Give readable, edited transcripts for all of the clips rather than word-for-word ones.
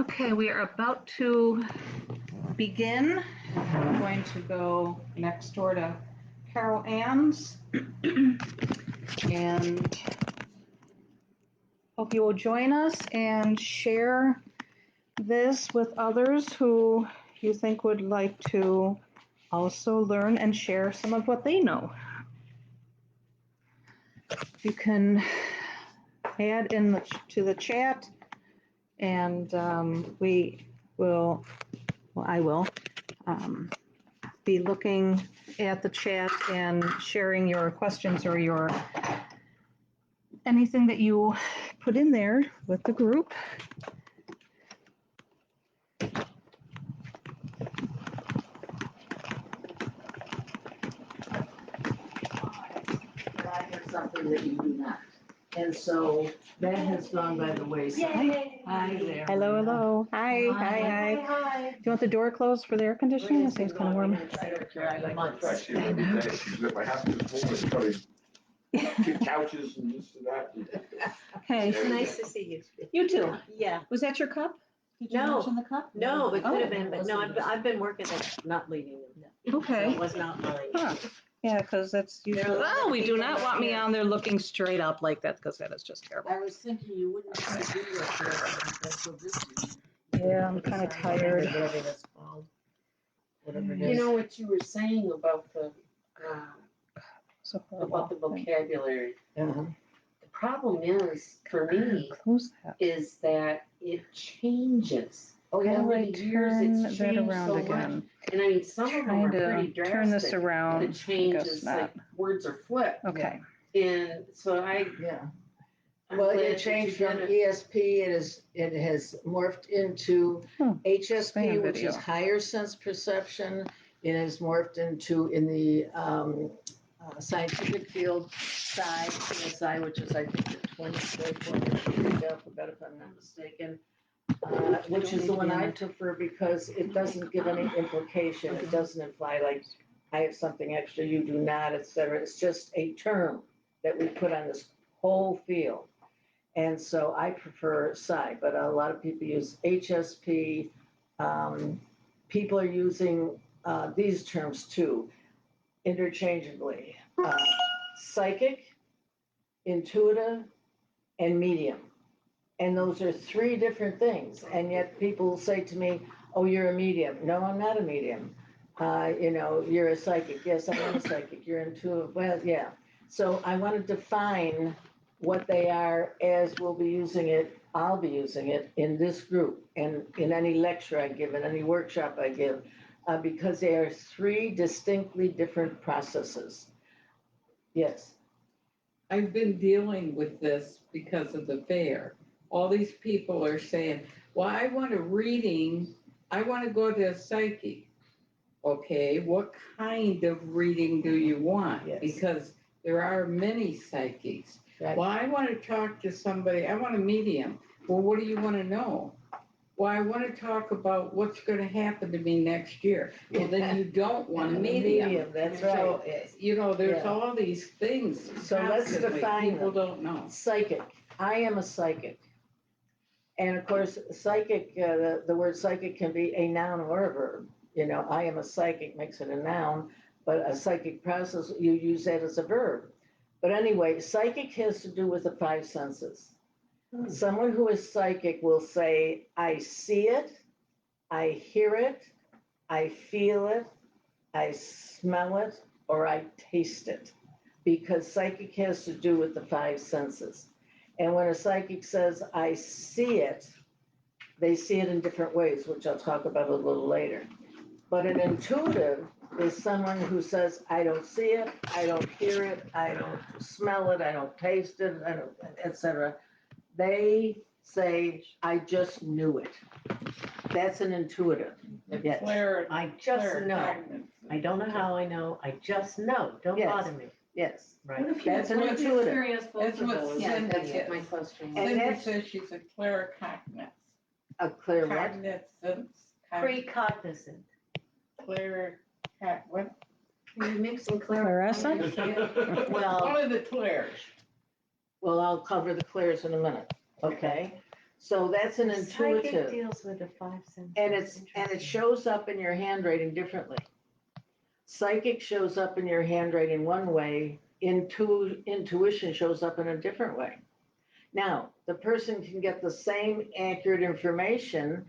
Okay, we are about to begin. I'm going to go next door to Carol Ann's and hope you will join us and share this with others who you think would like to also learn and share some of what they know. You can add in to the chat, and I will be looking at the chat and sharing your questions or your anything that you put in there with the group. I have something that you do not. And so that has gone by the wayside. Yay. Hi there. Hello, hello. Hi, hi, hi. Do you want the door closed for the air conditioning? It seems kind of warm. I don't care. I like Fresh here every day. She's at my house this morning, cutting couches and this and that. Okay. It's nice to see you. You too. Yeah. Was that your cup? Did you No. mention the cup? No, it could have been, but no, Oh. I've been working at not leaving them. Okay. So it was not mine. Huh. Yeah, because that's usually, There are a lot of we do people not that want me can't. on there looking straight up like that, because that is just terrible. I was thinking you wouldn't have to do that so busy. Yeah, I'm kind of tired. Whatever that's called. Whatever it You is. know what you were saying about the So horrible. about the vocabulary. Uh-huh. The problem is for me Close that. is that it changes. Oh, How yeah. do Over I the years, turn it's that changed around so again? much. And I mean, some of them Trying are pretty to drastic. turn this around. The change I guess is not. like words are flipped. Okay. And so Yeah. I'm Well, glad it that changed you from did it. ESP, it has morphed into HSP, Fan which video. is higher sense perception. It has morphed into, in the scientific field, PSI, which is, I think, the 24th one in the alphabet, if I'm not mistaken, which is the one I prefer because it doesn't give any implication. It doesn't imply like, I have something extra, you do not, et cetera. It's just a term that we put on this whole field. And so I prefer psi, but a lot of people use HSP. People are using these terms too, interchangeably. Psychic, intuitive, and medium. And those are three different things. And yet people say to me, oh, you're a medium. No, I'm not a medium. You're a psychic. Yes, I am a psychic. You're intuitive. Well, yeah. So I want to define what they are as we'll be using it. I'll be using it in this group and in any lecture I give, in any workshop I give, because they are three distinctly different processes. Yes. I've been dealing with this because of the fair. All these people are saying, well, I want a reading. I want to go to a psychic. Okay, what kind of reading do you want? Yes. Because there are many psychics. Right. Well, I want to talk to somebody. I want a medium. Well, what do you want to know? Well, I want to talk about what's going to happen to me next year. Well, then you don't want a medium. That's So, right. there's Yeah. all these things. So let's constantly. define People them. don't know. Psychic. I am a psychic. And of course, psychic, the word psychic can be a noun or a verb. I am a psychic makes it a noun, but a psychic process, you use that as a verb. But anyway, psychic has to do with the five senses. Someone who is psychic will say, I see it, I hear it, I feel it, I smell it, or I taste it. Because psychic has to do with the five senses. And when a psychic says, I see it, they see it in different ways, which I'll talk about a little later. But an intuitive is someone who says, I don't see it, I don't hear it, I don't smell it, I don't taste it, I don't, etc. They say, I just knew it. That's an intuitive. Yes. I just know. I don't know how I know. I just know. Don't Yes. bother me. Yes. Right. That's an intuitive. Experience both That's of what those. Cindy Yeah, that's is. what my question And was. Cindy that's- says she's a claircognizant. A clear what? Precognizant. What? Are you mixing Fluorescent? Well, One of the clairs. I'll cover the clairs in a minute. Okay. So that's an Psychic intuitive, deals with the five senses. and it shows up in your handwriting differently. Psychic shows up in your handwriting one way, intuition shows up in a different way. Now, the person can get the same accurate information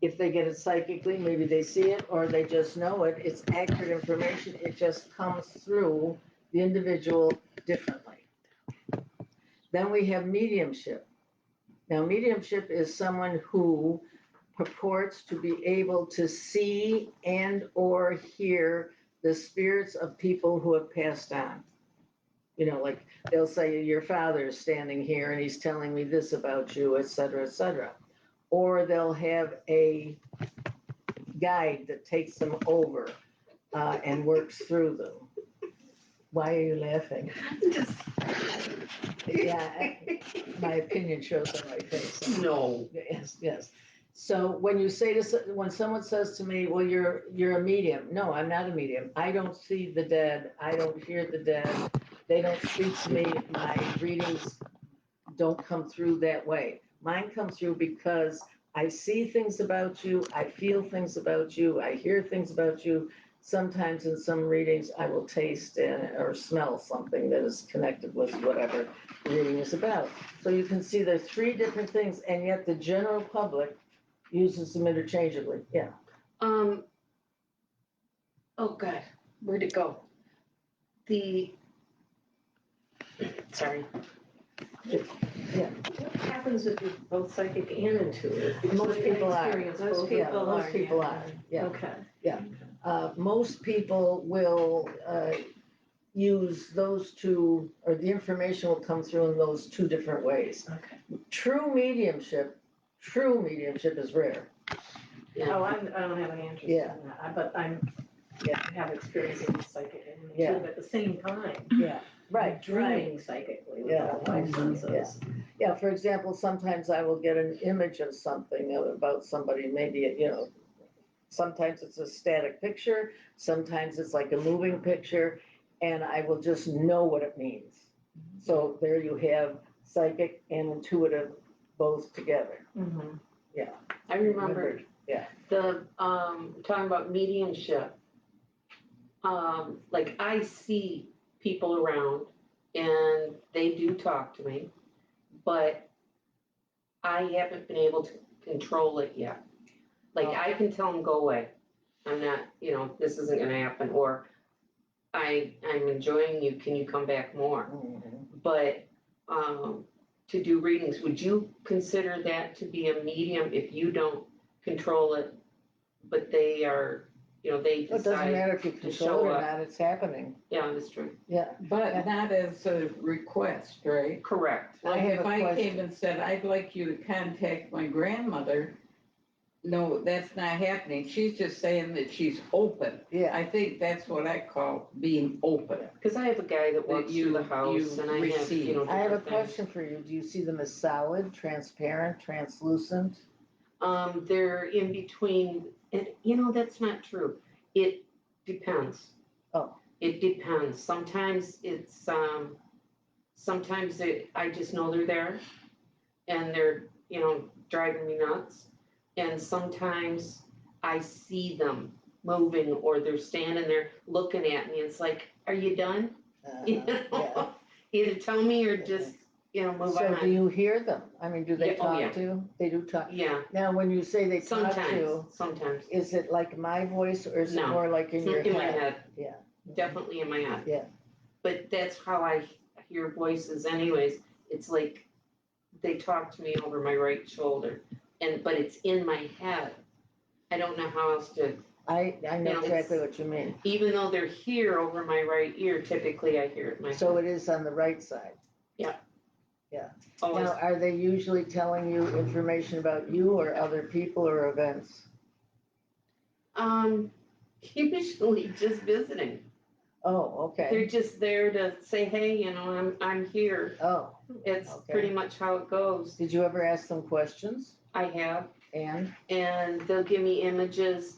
if they get it psychically, maybe they see it or they just know it. It's accurate information, it just comes through the individual differently. Then we have mediumship. Now, mediumship is someone who purports to be able to see and or hear the spirits of people who have passed on. You know, like they'll say, your father is standing here and he's telling me this about you, et cetera, et cetera. Or they'll have a guide that takes them over and works through them. Why are you laughing? Yeah, my opinion shows on my face. No. Yes, yes. So when you say to, when someone says to me, well, you're a medium. No, I'm not a medium. I don't see the dead. I don't hear the dead. They don't speak to me. My readings don't come through that way. Mine come through because I see things about you. I feel things about you. I hear things about you. Sometimes in some readings, I will taste or smell something that is connected with whatever the reading is about. So you can see there's three different things, and yet the general public uses them interchangeably. Yeah. Oh God, where'd it go? Sorry. Yeah. What happens if you're both psychic and intuitive? Most people are. Experience Most both. people, most people are. Yeah. Okay. Most people will use those two, or the information will come through in those two different ways. Okay. True mediumship is rare. Oh, I don't have any interest in Yeah. that, but I have experience with psychic and Yeah. intuitive at the same time. Yeah, right. Dreaming psychically with Yeah. all five senses. Yeah, for example, sometimes I will get an image of something about somebody, maybe, you know, sometimes it's a static picture, sometimes it's like a moving picture, and I will just know what it means. So there you have psychic and intuitive both together. Mm-hmm. Yeah. I remembered. Yeah. The, talking about mediumship. Like I see people around and they do talk to me, but I haven't been able to control it yet. Like I can tell them go away. I'm not, you know, this isn't gonna happen, or I'm enjoying you, can you come back more? Mhm. But, to do readings, would you consider that to be a medium if you don't control it, but they are, you know, they It doesn't decide, matter if you to control show it or up. not, it's happening. Yeah, that's true, Yeah. But not as a request, right? correct. I Like have if a I came question. and said, I'd like you to contact my grandmother, no, that's not happening. She's just saying that she's open. Yeah. I think that's what I call being open. Cause I have a guy that walks through the house you and I have, receive. you know, I have a different things. question for you. Do you see them as solid, transparent, translucent? They're in between, and you know, that's not true. It depends. Oh. It depends. Sometimes I just know they're there and they're, you know, driving me nuts. And sometimes I see them moving or they're standing there looking at me. It's like, are you done? You know? Yeah. Either tell me or just, you know, move So do on. you hear them? I mean, do they Yeah, oh, talk yeah. to you? They do talk. Yeah, Now, when you say they talk to, sometimes. is it like my voice or is it No, more like in It's your in my head? head. Yeah. Definitely in my head. Yeah. But that's how I hear voices anyways. It's like they talk to me over my right shoulder. But it's in my head. I don't know how else to, I know You know, exactly it's- what you mean. even though they're here over my right ear, typically I hear it in my So head. it is on the right side. Always. Now, are they usually telling you information about you or other people or events? Usually just visiting. Oh, They're okay. just there to say, hey, you know, I'm here. Oh, It's Okay. pretty much how it goes. did you ever ask them questions? I have. And, And they'll give me images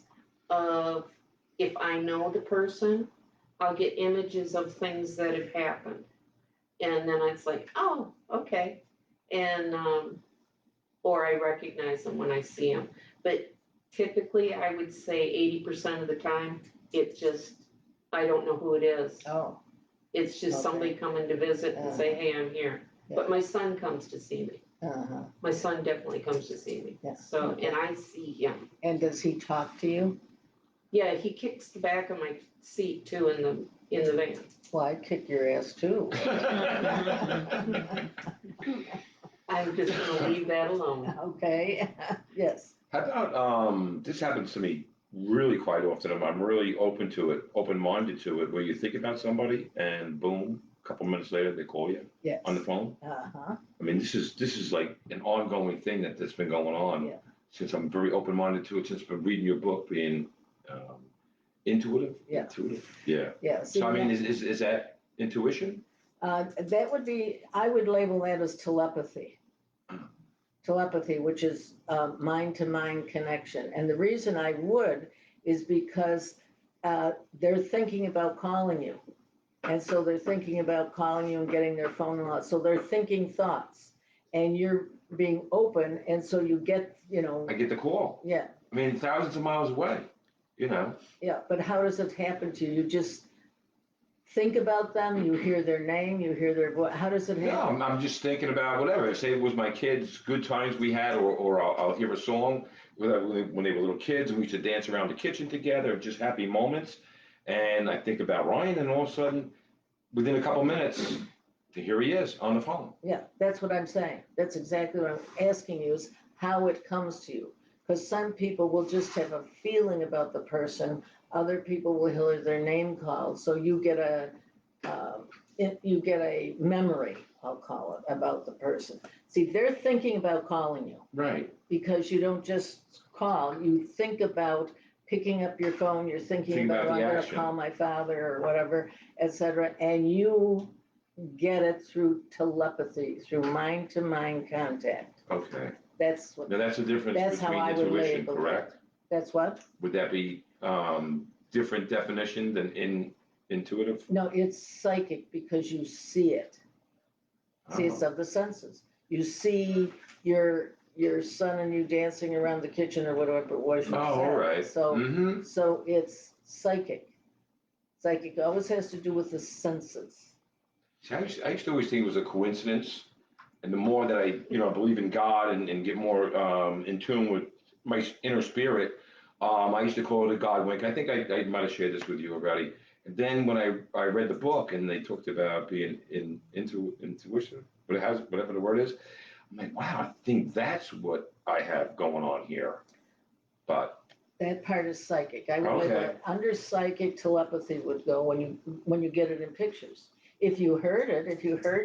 of, if I know the person, I'll get images of things that have happened. And then it's like, oh, okay. And, or I recognize them when I see them. But typically, I would say 80% of the time, it's just, I don't know who it is. Oh, It's just somebody coming to visit and say, hey, I'm here. But my son comes to see me. uh-huh. My son definitely comes to see me. Yeah. So, and I see him. And does he talk to you? Yeah, he kicks the back of my seat too in the van. Well, I'd kick your ass too. I'm just gonna leave that alone. Okay, yes. How about, this happens to me really quite often. I'm really open-minded to it, where you think about somebody and boom, a couple minutes later, they call you Yes. on the phone. Uh-huh. I mean, this is like an ongoing thing that's been going on Yeah. since I'm very open-minded to it, since I've been reading your book, being intuitive. Yeah. Intuitive. Yeah. Yeah. So I mean, is that intuition? That would be, I would label that as telepathy. Telepathy, which is mind-to-mind connection. And the reason I would is because they're thinking about calling you. And so they're thinking about calling you and getting their phone out. So they're thinking thoughts and you're being open. And so you get, I get the call. yeah, I mean, thousands of miles away, yeah. But how does it happen to you? You just think about them, you hear their name, you hear their voice. How does it No, happen? I'm just thinking about whatever. Say it was my kids, good times we had, or I'll hear a song when they were little kids and we used to dance around the kitchen together, just happy moments. And I think about Ryan, and all of a sudden, within a couple minutes, here he is on the phone. Yeah, that's what I'm saying. That's exactly what I'm asking you, is how it comes to you. Because some people will just have a feeling about the person. Other people will hear their name called. So you get a memory, I'll call it, about the person. See, they're thinking about calling you Right. because you don't just call. You think about picking up your phone. You're thinking Think about, about the I'm going to action. call my father or whatever, etc. And you get it through telepathy, through mind-to-mind contact. Okay. That's what. Now that's the difference That's how between I would intuition, label it. correct? That's what? Would that be different definition than intuitive? No, it's psychic because you see it. See, it's Oh. of the senses. You see your son and you dancing around the kitchen or whatever it was you Oh, said. all right. So, Mm-hmm. so it's psychic. Psychic always has to do with the senses. See, I used to always think it was a coincidence, and the more that I, believe in God and get more in tune with my inner spirit, I used to call it a God wink. I think I might have shared this with you already. And then when I read the book and they talked about being intuition, whatever the word is, I'm like, wow, I think that's what I have going on here. But That part is psychic. I would Okay. label it under psychic. Telepathy would go when you get it in pictures. If you heard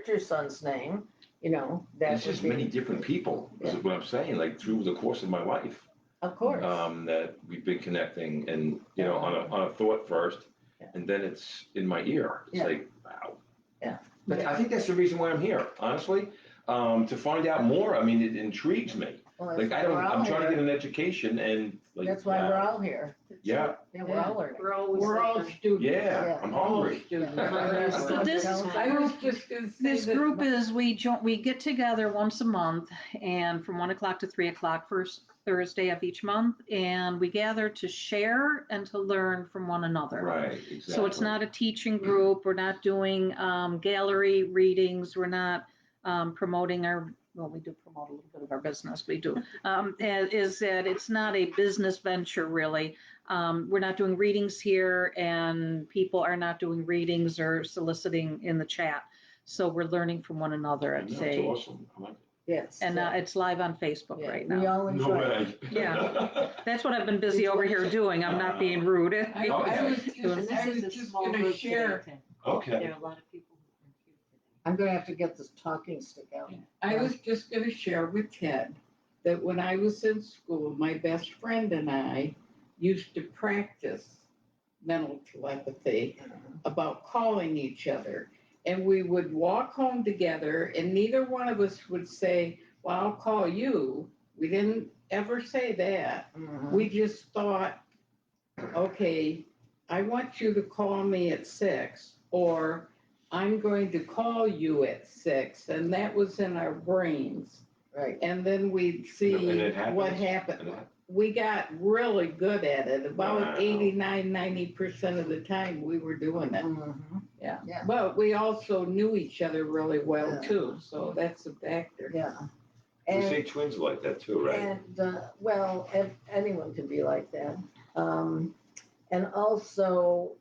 your son's name, that there's would just be, many different people. This is what I'm saying. Like through the course of my life, of course. that we've been connecting, and on a thought first, Yeah. and then it's in my ear. It's Yeah. like, wow. Yeah. But I think that's the reason why I'm here, honestly, to find out more. I mean, it intrigues me. Well, that's Like why we're all I'm trying to here. get an education, and like, That's why wow. we're all here. Yeah, Yeah, we're all learning. We're always all looking. students. yeah, Yeah. I'm All hungry. students. So this I was just gonna say This that group is, we get together once a month, and from 1 o'clock to 3 o'clock, first Thursday of each month, and we gather to share and to learn from one another. Right, exactly. So it's not a teaching group. We're not doing gallery readings. We're not promoting we do promote a little bit of our business. We do. Is that it's not a business venture, really. We're not doing readings here, and people are not doing readings or soliciting in the chat. So we're learning from one another. I'd That's say. awesome. I like it. Yes. And it's live on Facebook yeah, right we now. all No enjoy it. way. Yeah. That's what I've been busy over here doing. I'm not being rude. I was just gonna share. Okay. There are a lot of people who are here today. I'm gonna have to get this talking stick out. I was just gonna share with Ted that when I was in school, my best friend and I used to practice mental telepathy about calling each other. And we would walk home together and neither one of us would say, well, I'll call you. We didn't ever say that. Mhm. We just thought, okay, I want you to call me at 6, or I'm going to call you at 6. And that was in our brains. right. and then we'd And see it happens. what happened. And it- We got really good at it. About Wow. 89, 90% of the time we were doing it. Mhm. Yeah. Yeah. But we also knew each other really well Yeah. too, so that's a factor. Yeah. We And, say twins are like that too, right? and, well, anyone can be like that. And also,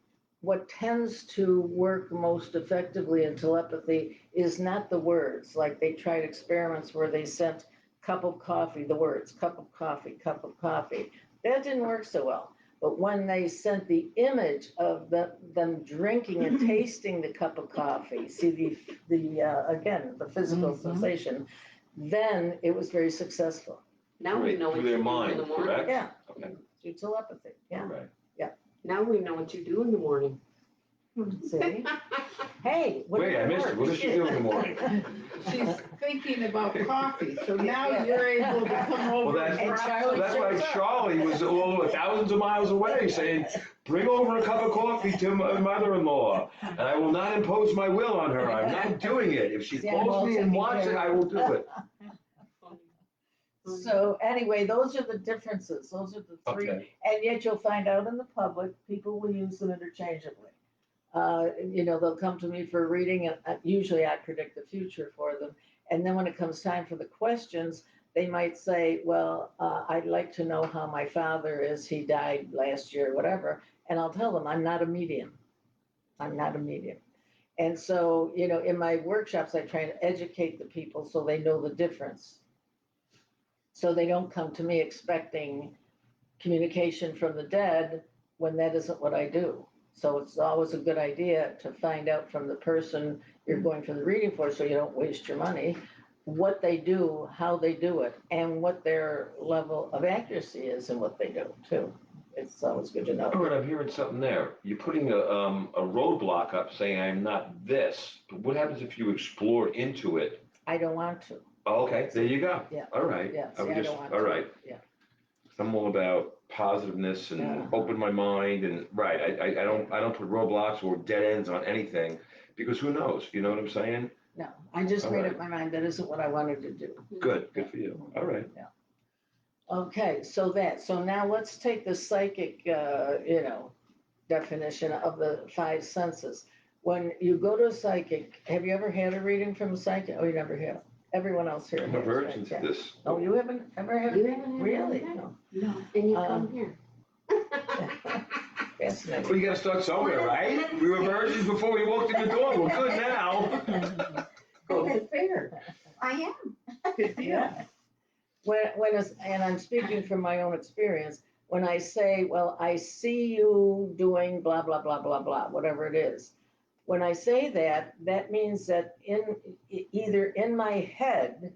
what tends to work most effectively in telepathy is not the words. Like they tried experiments where they sent cup of coffee, the words, cup of coffee, cup of coffee. That didn't work so well. But when they sent the image of them drinking and tasting the cup of coffee, see again, the physical sensation, then it was very successful. Now we Right, know what through you their do in mind, the morning. correct? Yeah, Okay, through telepathy, yeah. all right. Now we know what you do in the morning. See? Hey. Wait, I missed it. What does she do in the morning? She's thinking about coffee, so now you're able to come Well, over that's, and And drop Charlie that's some- why shows up. Charlie was all thousands of miles away saying, bring over a cup of coffee to my mother-in-law, and I will not impose my will on her. I'm not doing it. If she Yeah, calls well, me and taking wants care it, of I will do it. So anyway, those are the differences. Those are the three. Okay. And yet you'll find out in the public, people will use them interchangeably. They'll come to me for a reading, and usually I predict the future for them. And then when it comes time for the questions, they might say, well, I'd like to know how my father is. He died last year, whatever. And I'll tell them, I'm not a medium. I'm not a medium. And so, in my workshops, I try to educate the people so they know the difference. So they don't come to me expecting communication from the dead when that isn't what I do. So it's always a good idea to find out from the person you're going for the reading for, so you don't waste your money, what they do, how they do it, and what their level of accuracy is in what they do too. It's always good to know. All right, I'm hearing something there. You're putting a roadblock up saying I'm not this, but what happens if you explore into it? I don't want to. Oh, okay, there you go. Yeah. All right. Yeah, I see, would I just, don't want all to. right. Yeah. I'm all about positiveness and Uh-huh. open my mind and right. I don't put roadblocks or dead ends on anything because who knows? You know what I'm saying? No, I just All made right. up my mind that isn't what I wanted to do. Good for you. All right. Yeah. Okay, so now let's take the psychic, definition of the five senses. When you go to a psychic, have you ever had a reading from a psychic? Oh, you never have. Everyone else here I'm a has, virgin right? to Yeah. this. Oh, you haven't ever had? You haven't had Really? one? No. No. Then you Um, come here. Fascinating. Well, you gotta start somewhere, right? We were virgins before we walked in the door. We're good now. That's fair. I am. Good deal. Yeah. And I'm speaking from my own experience, when I say, well, I see you doing blah, blah, blah, blah, blah, whatever it is. When I say that, that means that either in my head,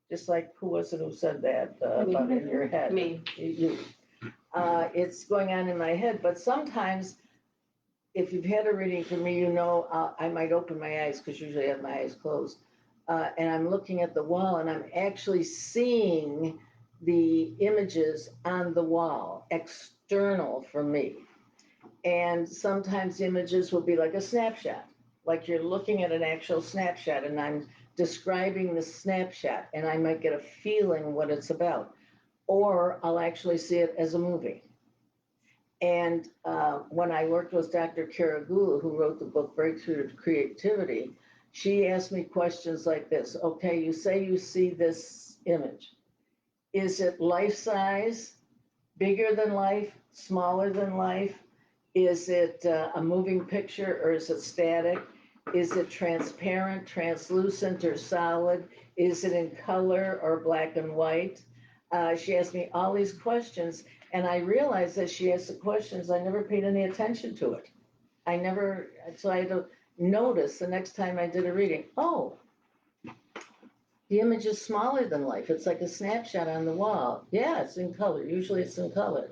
just like who was it who said that about in your head? Me. You. It's going on in my head, but sometimes if you've had a reading from me, I might open my eyes because usually I have my eyes closed. And I'm looking at the wall and I'm actually seeing the images on the wall, external from me. And sometimes the images will be like a snapshot, like you're looking at an actual snapshot and I'm describing the snapshot and I might get a feeling what it's about. Or I'll actually see it as a movie. And when I worked with Dr. Karagula, who wrote the book Breakthrough to Creativity, she asked me questions like this. Okay, you say you see this image. Is it life size, bigger than life, smaller than life? Is it a moving picture or is it static? Is it transparent, translucent, or solid? Is it in color or black and white? She asked me all these questions, and I realized that she asked the questions, I never paid any attention to it. So I had to notice the next time I did a reading, oh, the image is smaller than life. It's like a snapshot on the wall. Yeah, it's in color. Usually it's in color.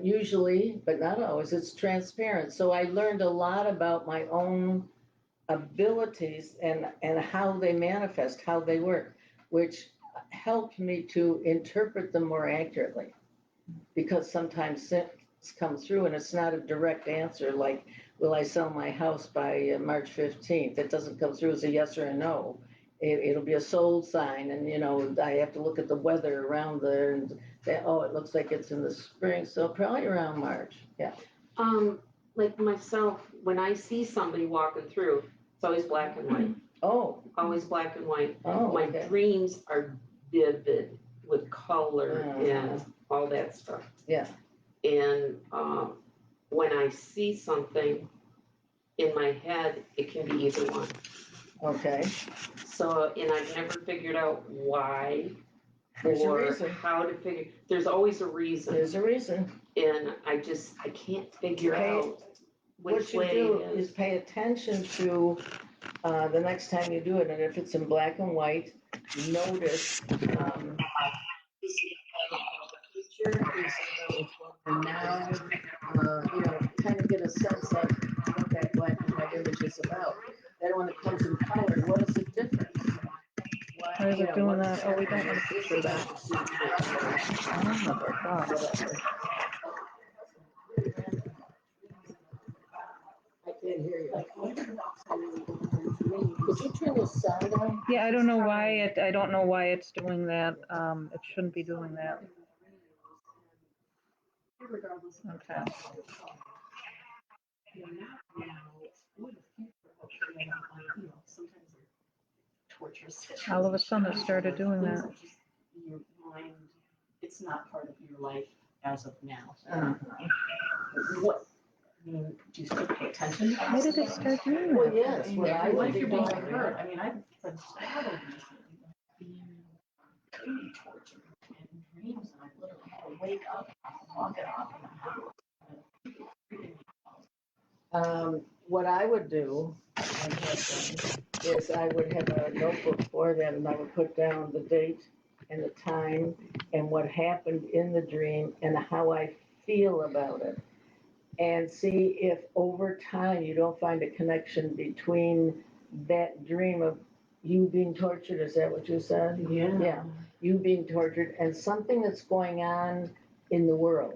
Usually, but not always, it's transparent. So I learned a lot about my own abilities and how they manifest, how they work, which helped me to interpret them more accurately. Because sometimes things come through and it's not a direct answer like, will I sell my house by March 15th? It doesn't come through as a yes or a no. it'll be a sold sign, and I have to look at the weather around there and say, oh, it looks like it's in the spring, so probably around March. Yeah. Like myself, when I see somebody walking through, it's always black and white, Oh, always black and white. oh, My okay. dreams are vivid with color and all that stuff. Yeah. And when I see something in my head, it can be either one. Okay. So, and I've never figured out why There's a or reason. how to figure. There's always a reason, There's a reason. and I can't figure out What which you way do it is pay attention to the next time you do it, and if it's in black and white, notice. Future is and now, kind of get a sense of what that black and white image is about. Then when it comes in color, what is it different? Why is it doing what that? is Oh, we don't happening? want to picture that. I can't hear you. Could you turn the sound on? Yeah, I don't know why it's doing that. It shouldn't be doing that. Regardless. Okay. Sometimes they're torturous. All of a sudden it started doing Things that. that just, your mind, it's not part of your life as of now. What, I mean, do you still pay attention? Why did it start doing Well, that? yes, what I would Like be you're being doing. hurt. I mean, I've been startled recently by being tortured in dreams, and I literally had to wake up and walk it off in the house. What I would do and have done is I would have a notebook for them, and I would put down the date and the time and what happened in the dream and how I feel about it. And see if over time you don't find a connection between that dream of you being tortured. Is that what you said? Yeah. Yeah. You being tortured and something that's going on in the world.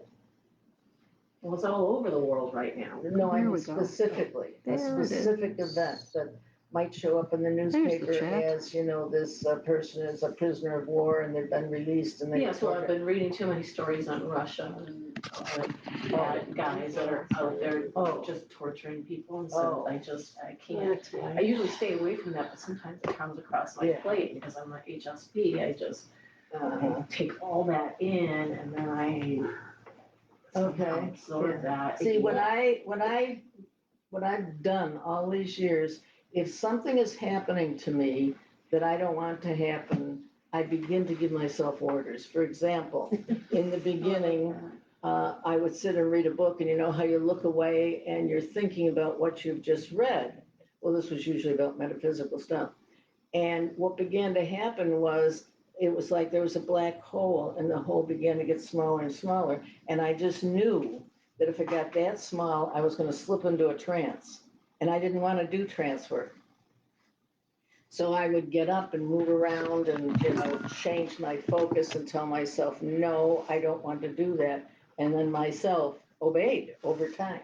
Well, it's all over the world right now. No, I There mean we go. specifically, a There it specific is. event that might show up in the the newspaper chat. as, this person is a prisoner of war and they've been released and they. Yes, well, I've been reading too many stories on Russia and bad guys that are out there just torturing people, and so I can't. I usually stay away from that, but sometimes it comes across my plate because I'm an HSP. I just take all that in, and then I absorb that. See, what I've done all these years, if something is happening to me that I don't want to happen, I begin to give myself orders. For example, in the beginning, I would sit and read a book, and you know how you look away and you're thinking about what you've just read. Well, this was usually about metaphysical stuff. And what began to happen was, it was like there was a black hole, and the hole began to get smaller and smaller. And I just knew that if it got that small, I was going to slip into a trance. And I didn't want to do trance work. So I would get up and move around and, change my focus and tell myself, no, I don't want to do that. And then myself obeyed over time.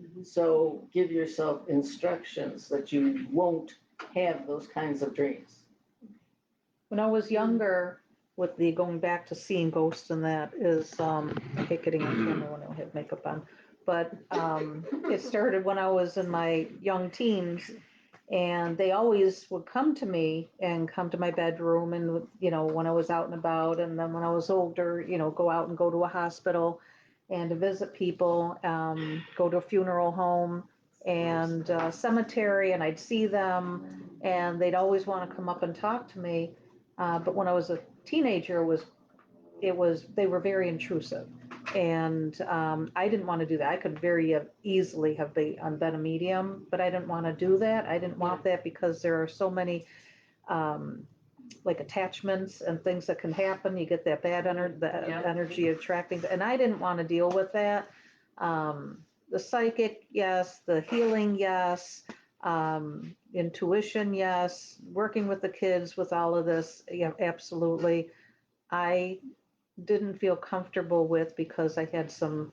Mhm. So give yourself instructions that you won't have those kinds of dreams. When I was younger, with the going back to seeing ghosts and that is, I hate getting on camera when I don't have makeup on, but it started when I was in my young teens, and they always would come to me and come to my bedroom, and when I was out and about, and then when I was older, go out and go to a hospital and to visit people, go to a funeral home and cemetery, and I'd see them, and they'd always want to come up and talk to me. But when I was a teenager, they were very intrusive, and I didn't want to do that. I could very easily have been a medium, but I didn't want to do that. I didn't want that because there are so many like attachments and things that can happen. You get that bad energy attracting, and I didn't want to deal with that. The psychic, yes. The healing, yes. Intuition, yes. Working with the kids with all of this, yeah, absolutely. I didn't feel comfortable with, because I had some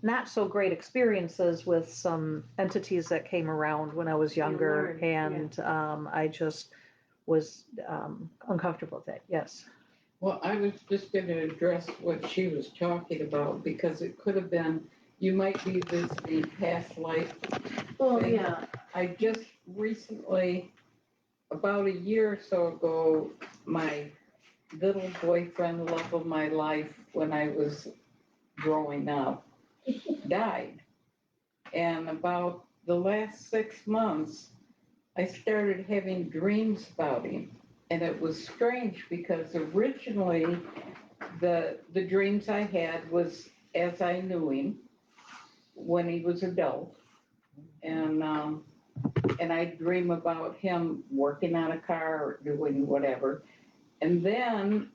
not so great experiences with some entities that came around when I was younger, and I just was uncomfortable with that, yes. Well, I was just gonna address what she was talking about, because it could have been, you might be visiting past life. Oh, thing. yeah. I just recently, about a year or so ago, my little boyfriend, love of my life, when I was growing up, died. And about the last 6 months, I started having dreams about him. And it was strange because originally the dreams I had was as I knew him when he was adult. And I'd dream about him working on a car or doing whatever. And then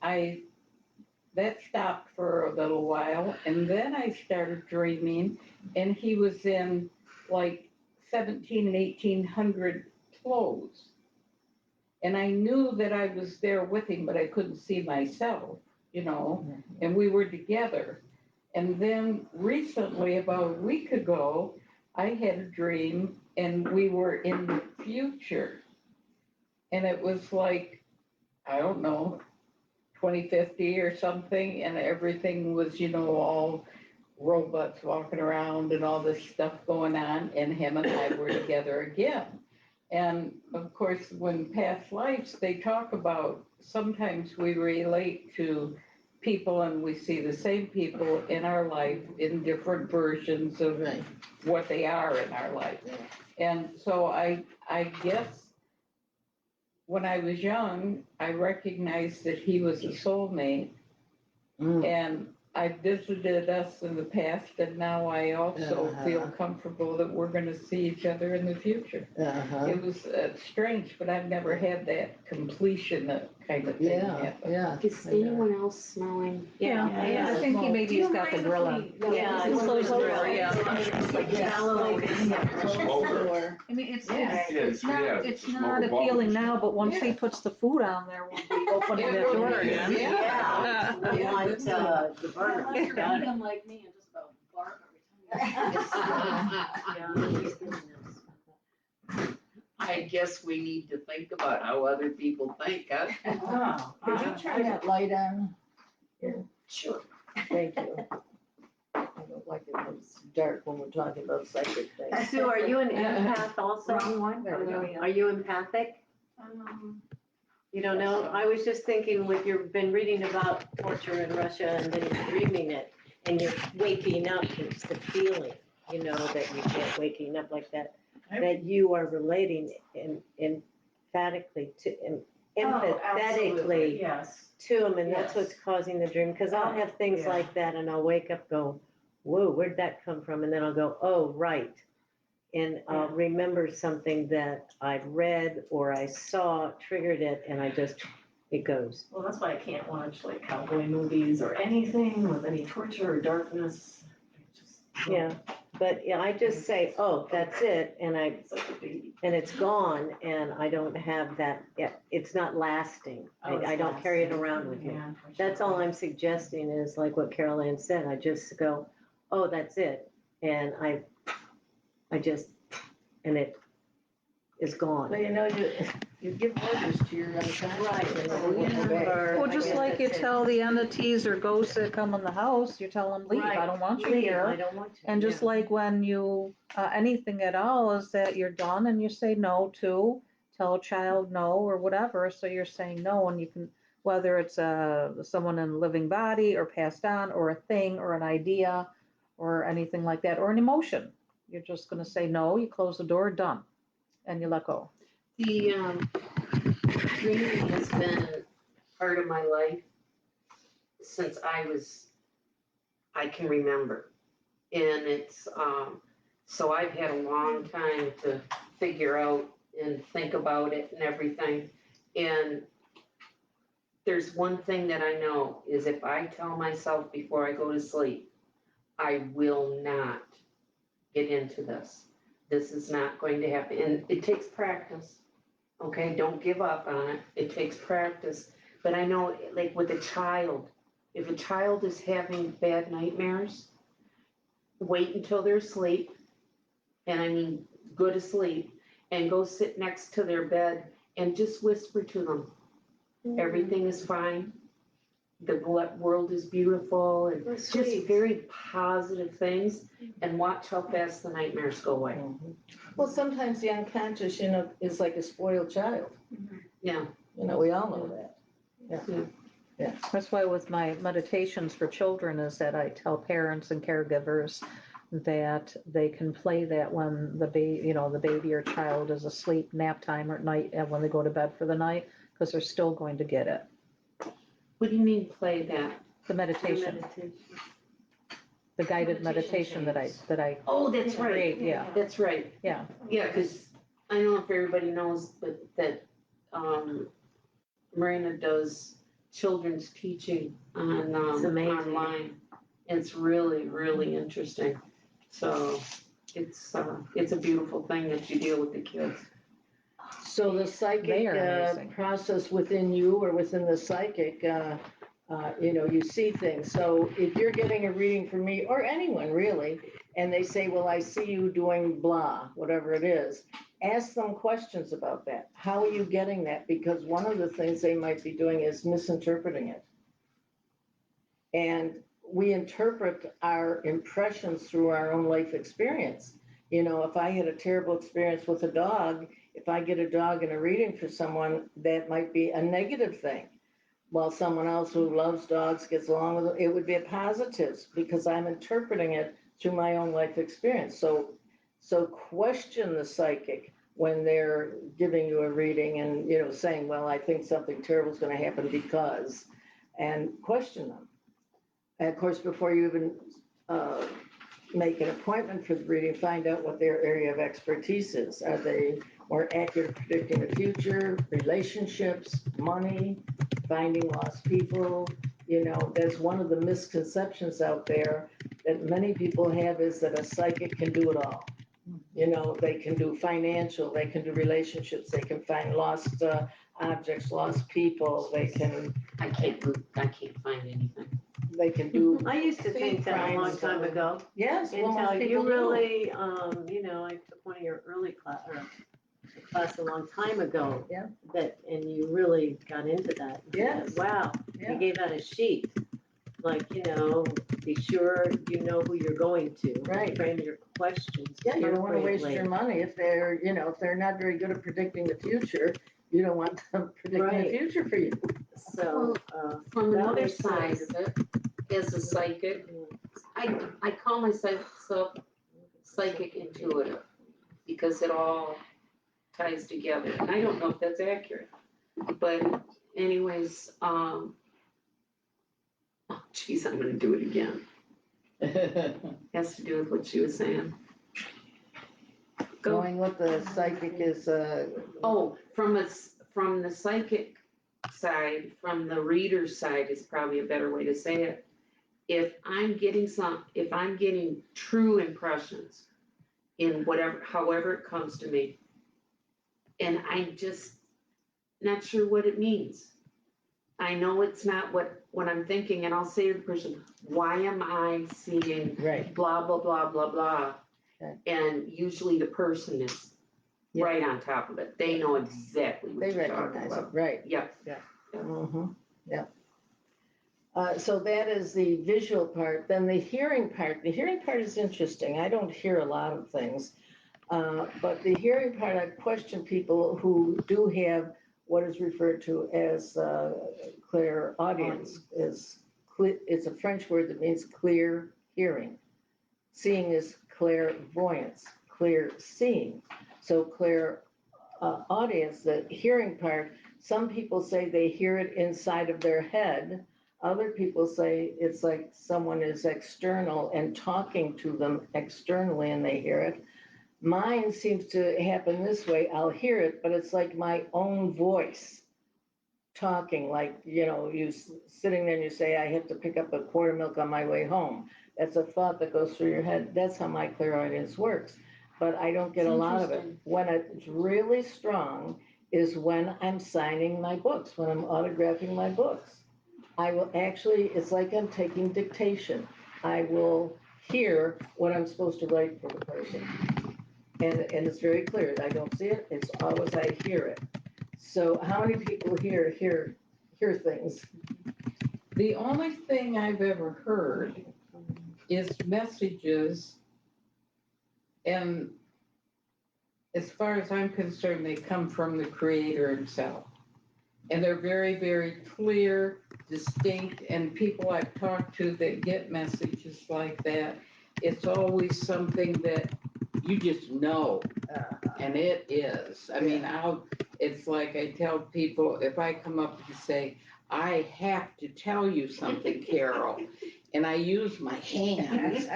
that stopped for a little while. And then I started dreaming, and he was in like 17 and 1800 clothes. And I knew that I was there with him, but I couldn't see myself, and we were together. And then recently, about a week ago, I had a dream and we were in the future. And it was like, I don't know, 2050 or something. And everything was, all robots walking around and all this stuff going on. And him and I were together again. And of course, when past lives, they talk about, sometimes we relate to people and we see the same people in our life in different versions of what they are in our life. And so I guess when I was young, I recognized that he was a soulmate. And I visited us in the past, and now I also feel comfortable that we're going to see each other in the future. It was strange, but I've never had that completion kind of thing happen. Is anyone else smelling? Yeah, I think he maybe has got the grill on. Yeah, It's close to the door, yeah. Smoker. I mean, it's It's not appealing now, but once he puts the food on there, we'll be opening that door again. Yeah. We want the burner. Unless you're anything like me and just about bark every time. I guess we need to think about how other people think, huh? Could you turn that light on? Sure. Thank you. I don't like it when it's dark when we're talking about psychic things. Sue, are you an empath also? Wrong one? There we go. Are you empathic? You don't know? I was just thinking with you've been reading about torture in Russia and then you're dreaming it and you're waking up, it's the feeling, that you get waking up like that, that you are relating emphatically to, empathetically Yes. to them, and Yes. that's what's causing the dream. Because I'll have things Yeah. like that and I'll wake up, go, whoa, where'd that come from? And then I'll go, oh, right. And I'll remember something that I'd read or I saw, triggered it, and it goes. Well, that's why I can't watch like cowboy movies or anything with any torture or darkness. Yeah, but I just say, oh, that's it, and It's like a baby. and it's gone, and I don't have that, it's not lasting. I don't carry it around with me. That's all I'm suggesting is like what Carol Ann said, I just go, oh, that's it, and I just, and it is gone. Well, you give orders to your unconscious. Well, just like you tell the entities or ghosts that come in the house, you tell them, leave, I don't want you I here. don't want to. And just like when you, anything at all is that you're done and you say no to, tell a child no or whatever, so you're saying no, and you can, whether it's someone in a living body or passed on or a thing or an idea or anything like that, or an emotion. You're just gonna say no, you close the door, done, and you let go. The dreaming has been part of my life since I can remember. And it's, so I've had a long time to figure out and think about it and everything. And there's one thing that I know is if I tell myself before I go to sleep, I will not get into this. This is not going to happen. And it takes practice. Okay, don't give up on it. It takes practice. But I know, like with a child, if a child is having bad nightmares, wait until they're asleep, and I mean go to sleep, and go sit next to their bed and just whisper to them, everything is fine. The world is beautiful, and That's just sweet. very positive things, and watch how fast the nightmares go away. Well, sometimes the unconscious, is like a spoiled child. Yeah. We all know that. That's why with my meditations for children is that I tell parents and caregivers that they can play that when the baby or child is asleep, nap time or at night, and when they go to bed for the night, because they're still going to get it. What do you mean play that? The meditation, the guided meditation that I Oh, that's right. create, yeah, That's right. yeah. Yeah, because I don't know if everybody knows, but that Marina does children's teaching on It's amazing. online. It's really, really interesting. So it's a beautiful thing that you deal with the kids. So the psychic They are amazing. process within you or within the psychic, you see things. So if you're getting a reading from me or anyone really, and they say, well, I see you doing blah, whatever it is, ask them questions about that. How are you getting that? Because one of the things they might be doing is misinterpreting it. And we interpret our impressions through our own life experience. If I had a terrible experience with a dog, if I get a dog in a reading for someone, that might be a negative thing. While someone else who loves dogs gets along with it would be a positive because I'm interpreting it through my own life experience. So question the psychic when they're giving you a reading and, saying, well, I think something terrible is going to happen because, and question them. And of course, before you even make an appointment for the reading, find out what their area of expertise is. Are they more accurate at predicting the future, relationships, money, finding lost people? That's one of the misconceptions out there that many people have is that a psychic can do it all. They can do financial, they can do relationships, they can find lost objects, lost people, I can't find anything. they can do. I used to think that a long time ago. Yes, well, most Until you people do. really, I took one of your early class a long time ago. Yeah. And you really got into that. Yes. Wow. Yeah. You gave out a sheet, like, be sure you know who you're going to. Right. Frame your questions. Yeah, you don't want to waste appropriately. your money if they're not very good at predicting the future. You don't want them predicting Right. the future for you. So, From that another makes side sense. of it, as a psychic, I call myself psychic intuitive because it all ties together. And I don't know if that's accurate, but anyways, oh geez, I'm gonna do it again. Has to do with what she was saying. Go. Knowing what the psychic is. Oh, from the psychic side, from the reader side is probably a better way to say it. If I'm getting true impressions in however it comes to me, and I'm just not sure what it means. I know it's not what I'm thinking, and I'll say to the person, why am I seeing Right. blah, blah, blah, blah, blah. Okay. And usually the person is Yeah. right on top of it. They know exactly what They you're talking recognize it, about. right. Yeah. Mm-hmm. Yeah. So that is the visual part. Then the hearing part. The hearing part is interesting. I don't hear a lot of things. But the hearing part, I question people who do have what is referred to as clairaudience. It's a French word that means clear hearing. Seeing is clairvoyance, clear seeing. So audience, the hearing part, some people say they hear it inside of their head. Other people say it's like someone is external and talking to them externally and they hear it. Mine seems to happen this way. I'll hear it, but it's like my own voice talking, like, you sitting there and you say, I have to pick up a quart of milk on my way home. That's a thought that goes through your head. That's how my clairaudience works. But I don't get a lot of it. When it's really strong is when I'm signing my books, when I'm autographing my books. I will actually, it's like I'm taking dictation. I will hear what I'm supposed to write for the person. And it's very clear. I don't see it. It's always I hear it. So how many people here hear things? The only thing I've ever heard is messages, and as far as I'm concerned, they come from the Creator himself. And they're very, very clear, distinct, and people I've talked to that get messages like that, it's always something that you just know, and it is. I mean, it's like I tell people, if I come up and say, I have to tell you something, Carol, and I use my hands,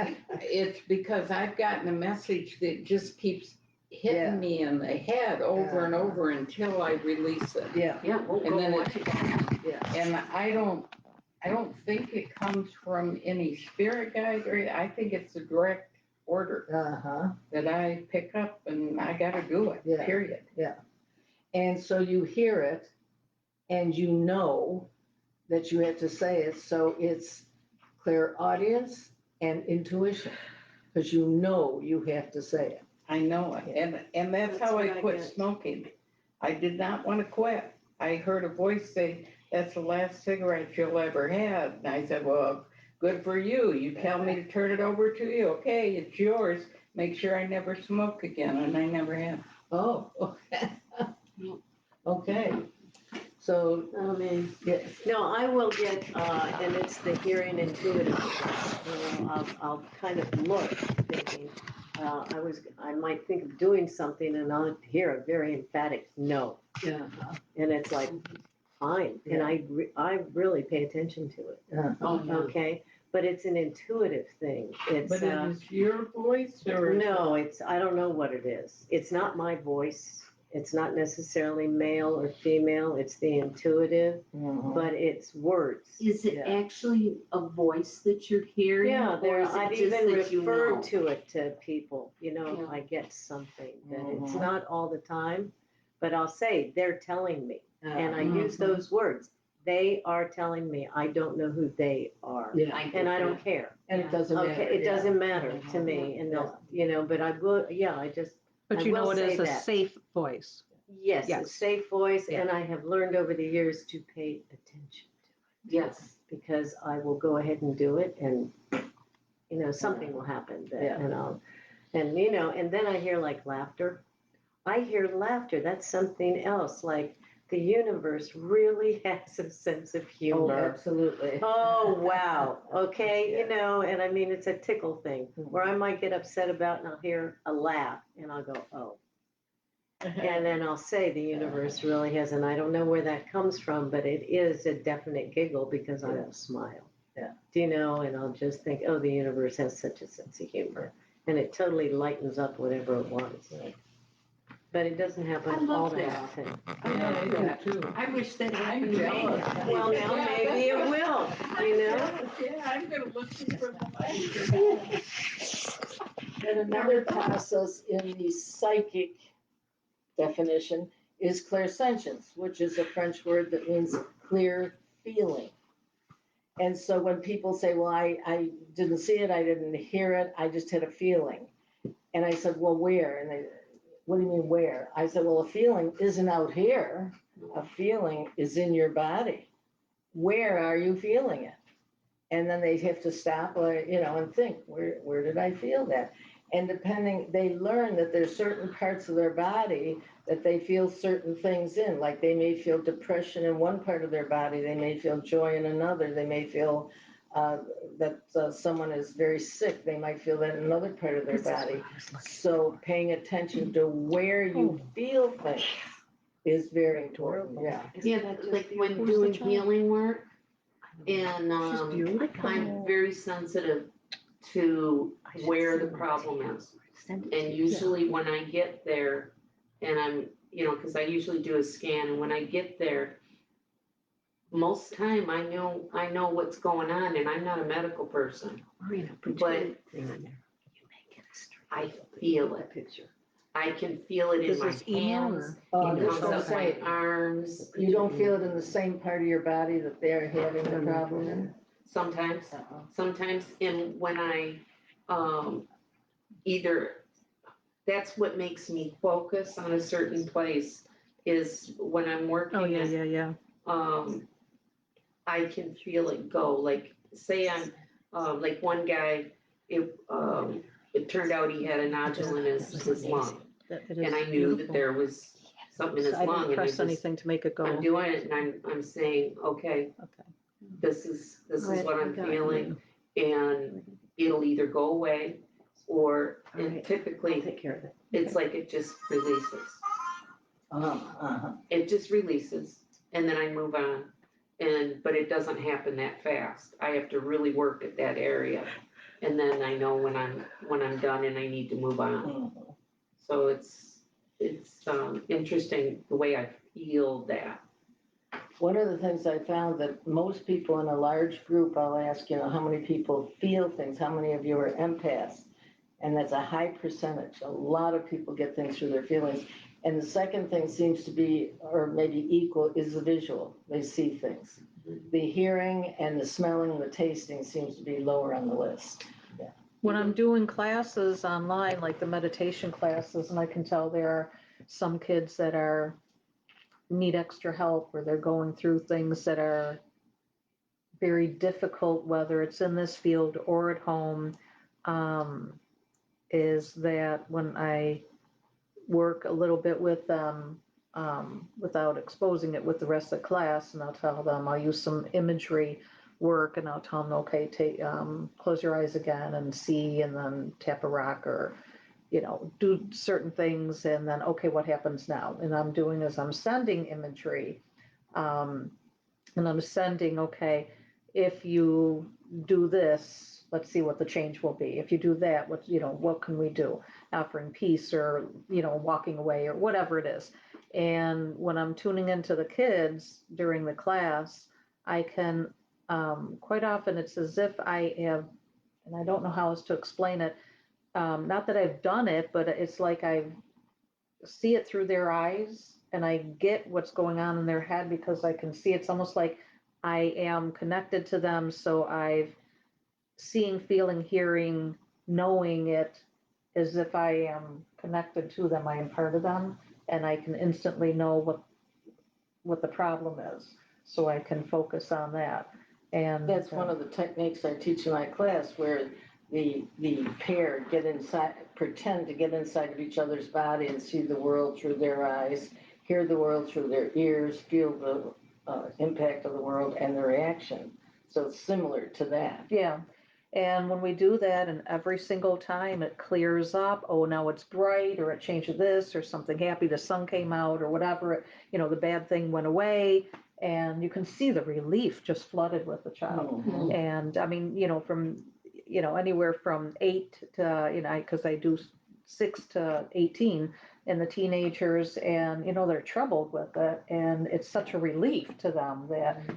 it's because I've gotten a message that just keeps hitting me in the head over and over until I release it. Yeah. Yeah, we'll And go then watch it. And I don't think it comes from any spirit guide, or I think it's a direct order that I pick up and I gotta do it, period. And so you hear it and you know that you have to say it. So it's clairaudience and intuition, because you know you have to say it. I know it, and that's how I what I quit get. smoking. I did not want to quit. I heard a voice say, that's the last cigarette you'll ever have. And I said, well, good for you. You tell me to turn it over to you. Okay, it's yours. Make sure I never smoke again. And I never have. Oh, okay. Okay. So, yes. No, I will get, and it's the hearing intuitive. I'll kind of look thinking, I might think of doing something and I'll hear a very emphatic no. Yeah. And it's like, fine. And I really pay attention to it. Okay. But it's an intuitive thing. It's, But it is your voice or? no, I don't know what it is. It's not my voice. It's not necessarily male or female. It's the intuitive, but it's words. Is it actually a voice that you're hearing? Yeah, or is it I've just even that you referred know? to it to people, if I get something, that it's not all the time, but I'll say, they're telling me, and I use those words. They are telling me, I don't know who they are, and I don't care. And it doesn't matter. Okay, it doesn't matter to me, and but I will, But I you know will it is say a that. safe voice. Yes, a Yes. safe voice, Yeah. and I have learned over the years to pay attention to it. Yes. Because I will go ahead and do it, and something will happen that, and then I hear like laughter. I hear laughter. That's something else. Like the universe really has a sense of Oh, humor. absolutely. Oh, wow. Okay, and I mean, it's a tickle thing where I might get upset about and I'll hear a laugh and I'll go, oh. And then I'll say the universe really has, and I don't know where that comes from, but it is a definite giggle because I will smile. Yeah. And I'll just think, oh, the universe has such a sense of humor. And it totally lightens up whatever it wants. But it doesn't I happen love all that that. often. Yeah, I do too. I wish that I'm happened to me. jealous. Well, now maybe it will, Yeah, I'm gonna listen for the light. And another process in the psychic definition is clairsentience, which is a French word that means clear feeling. And so when people say, well, I didn't see it, I didn't hear it, I just had a feeling. And I said, well, where? And they, what do you mean where? I said, well, a feeling isn't out here. A feeling is in your body. Where are you feeling it? And then they have to stop, and think, where did I feel that? And they learn that there's certain parts of their body that they feel certain things in, like they may feel depression in one part of their body, they may feel joy in another, they may feel that someone is very sick, they might feel that in another part of their body. So paying attention to where you feel things is very important, Yeah, like when doing healing work, and I'm very sensitive to where the problem is. And usually when I get there, and I'm, because I usually do a scan, and when I get there, most time I know what's going on, and I'm not a medical person, but I feel it. I can feel it in Is my this email hands, or? it comes up my arms. You don't feel it in the same part of your body that they're having the problem in? Sometimes, and when I, either, that's what makes me focus on a certain place, is when I'm working. Oh, yeah, yeah, yeah. I can feel it go, like, say I'm, like one guy, it turned out he had a nodule in his lung. And I knew that there was something in his I lung, didn't and press anything to make it go. I'm doing it, and I'm saying, okay, Okay. this is Right, what I'm I got feeling, and it'll either go away, or, All and right. I'll typically, take care of it. it's like it just releases. Uh-huh. It just releases, and then I move on. But it doesn't happen that fast. I have to really work at that area, and then I know when I'm done and I need to move on. Mhm. So it's interesting the way I feel that. One of the things I found that most people in a large group, I'll ask, how many people feel things, how many of you are empaths? And that's a high percentage. A lot of people get things through their feelings. And the second thing seems to be, or maybe equal, is the visual. They see things. The hearing and the smelling and the tasting seems to be lower on the list. When I'm doing classes online, like the meditation classes, and I can tell there are some kids that need extra help, or they're going through things that are very difficult, whether it's in this field or at home, is that when I work a little bit with them, without exposing it with the rest of the class, and I'll tell them, I'll use some imagery work, and I'll tell them, okay, close your eyes again and see, and then tap a rock, or do certain things, and then, okay, what happens now? And I'm doing is I'm sending imagery, and I'm sending, okay, if you do this, let's see what the change will be. If you do that, what can we do? Offering peace, or, walking away, or whatever it is. And when I'm tuning into the kids during the class, I can, quite often it's as if I have, and I don't know how else to explain it, not that I've done it, but it's like I see it through their eyes, and I get what's going on in their head, because I can see it's almost like I am connected to them. So I've seeing, feeling, hearing, knowing it as if I am connected to them. I am part of them, and I can instantly know what the problem is, so I can focus on that. And That's one of the techniques I teach in my class, where the pair get inside, pretend to get inside of each other's body and see the world through their eyes, hear the world through their ears, feel the impact of the world and the reaction. So it's similar to that. Yeah. And when we do that, and every single time it clears up, oh, now it's bright, or it changed this, or something happy, the sun came out, or whatever, the bad thing went away, and you can see the relief just flooded with the child. Mhm. And I mean, from, anywhere from 8 to, because I do 6 to 18, and the teenagers, and, they're troubled with it, and it's such a relief to them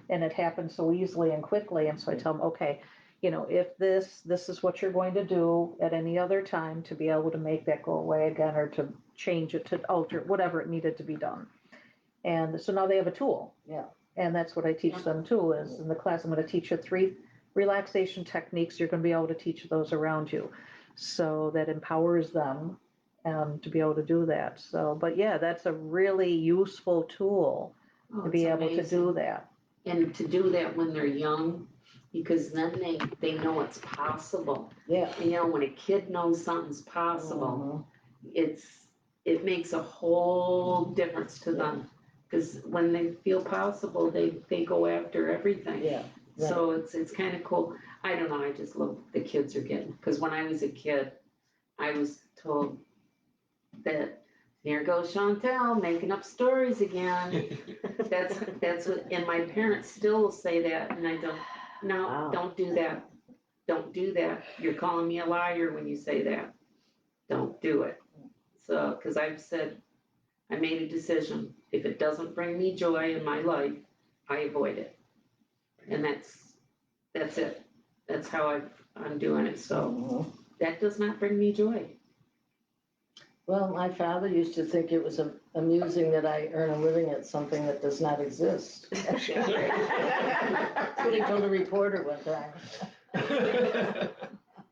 and it happens so easily and quickly. And so I tell them, okay, if this is what you're going to do at any other time to be able to make that go away again, or to change it, to alter whatever it needed to be done. And so now they have a tool. Yeah. And that's what I teach them too, is in the class, I'm going to teach you 3 relaxation techniques. You're going to be able to teach those around you. So that empowers them to be able to do that. So, but yeah, that's a really useful tool to be able to do that. And to do that when they're young, because then they know it's possible. Yeah. When a kid knows something's possible, Mhm. it makes a whole difference to them. Because when they feel possible, they go after everything. Yeah. Right. So it's kind of cool. I don't know, I just love the kids are getting, because when I was a kid, I was told that here goes Chantel making up stories again. That's what, and my parents still say that, and I don't, no, Wow. don't do that. Don't do that. You're calling me a liar when you say that. Don't do it. So, because I've said, I made a decision. If it doesn't bring me joy in my life, I avoid it. And that's it. That's how I'm doing it. So Mhm. that does not bring me joy. Well, my father used to think it was amusing that I earn a living at something that does not exist. That's what he told a reporter one time.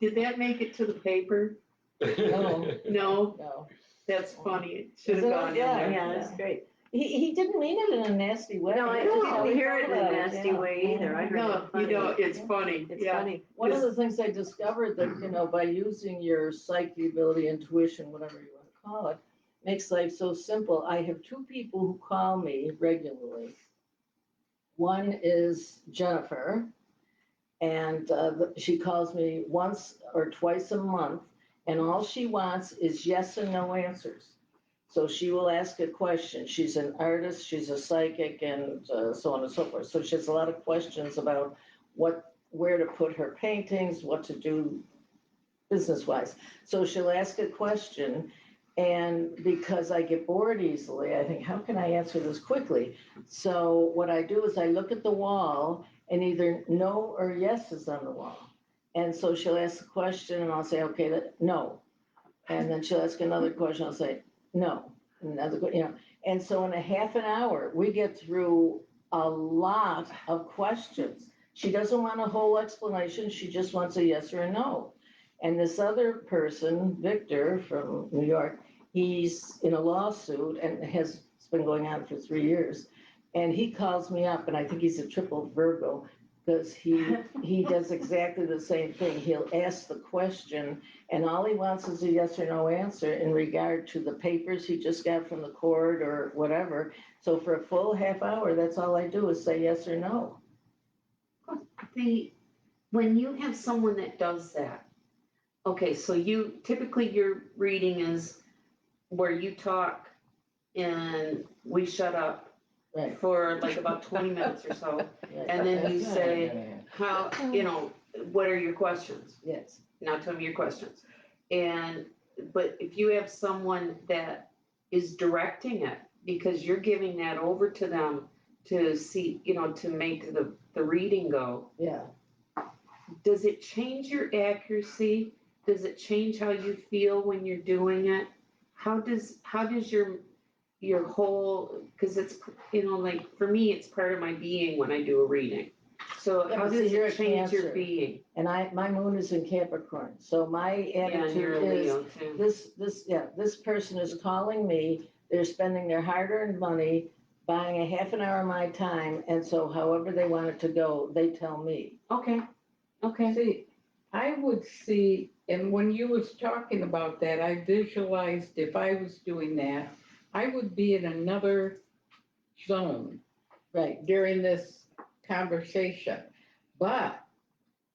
Did that make it to the paper? No. No, No. that's funny. It should have Is it? gone in Yeah. there. Yeah, that's great. He didn't mean it in a nasty way. No, I That's don't how he hear it in a felt about nasty yeah. way either. I heard No, it funny. it's funny, It's yeah. funny. One of the things I discovered that, by using your psyche ability, intuition, whatever you want to call it, makes life so simple. I have two people who call me regularly. One is Jennifer, and she calls me once or twice a month, and all she wants is yes and no answers. So she will ask a question. She's an artist, she's a psychic, and so on and so forth. So she has a lot of questions about where to put her paintings, what to do business-wise. So she'll ask a question, and because I get bored easily, I think, how can I answer this quickly? So what I do is I look at the wall, and either no or yes is on the wall. And so she'll ask the question, and I'll say, okay, no. And then she'll ask another question, I'll say, no. Another, and so in a half an hour, we get through a lot of questions. She doesn't want a whole explanation, she just wants a yes or a no. And this other person, Victor from New York, he's in a lawsuit and it's been going on for 3 years. And he calls me up, and I think he's a triple Virgo, because he does exactly the same thing. He'll ask the question, and all he wants is a yes or no answer in regard to the papers he just got from the court or whatever. So for a full half hour, that's all I do is say yes or no. When you have someone that does that, okay, so typically your reading is where you talk and we shut up Right. for like about 20 minutes or so. And then you say, what are your questions? Yes. Now tell me your questions. But if you have someone that is directing it, because you're giving that over to them to see, to make the reading go. Yeah. Does it change your accuracy? Does it change how you feel when you're doing it? How does your whole, because it's, like for me, it's part of my being when I do a reading. So how does it change your being? And my moon is in Capricorn, so my attitude is this person is calling me. They're spending their hard-earned money, buying a half an hour of my time, and so however they want it to go, they tell me. Okay. See, I would see, and when you was talking about that, I visualized if I was doing that, I would be in another zone Right. during this conversation. But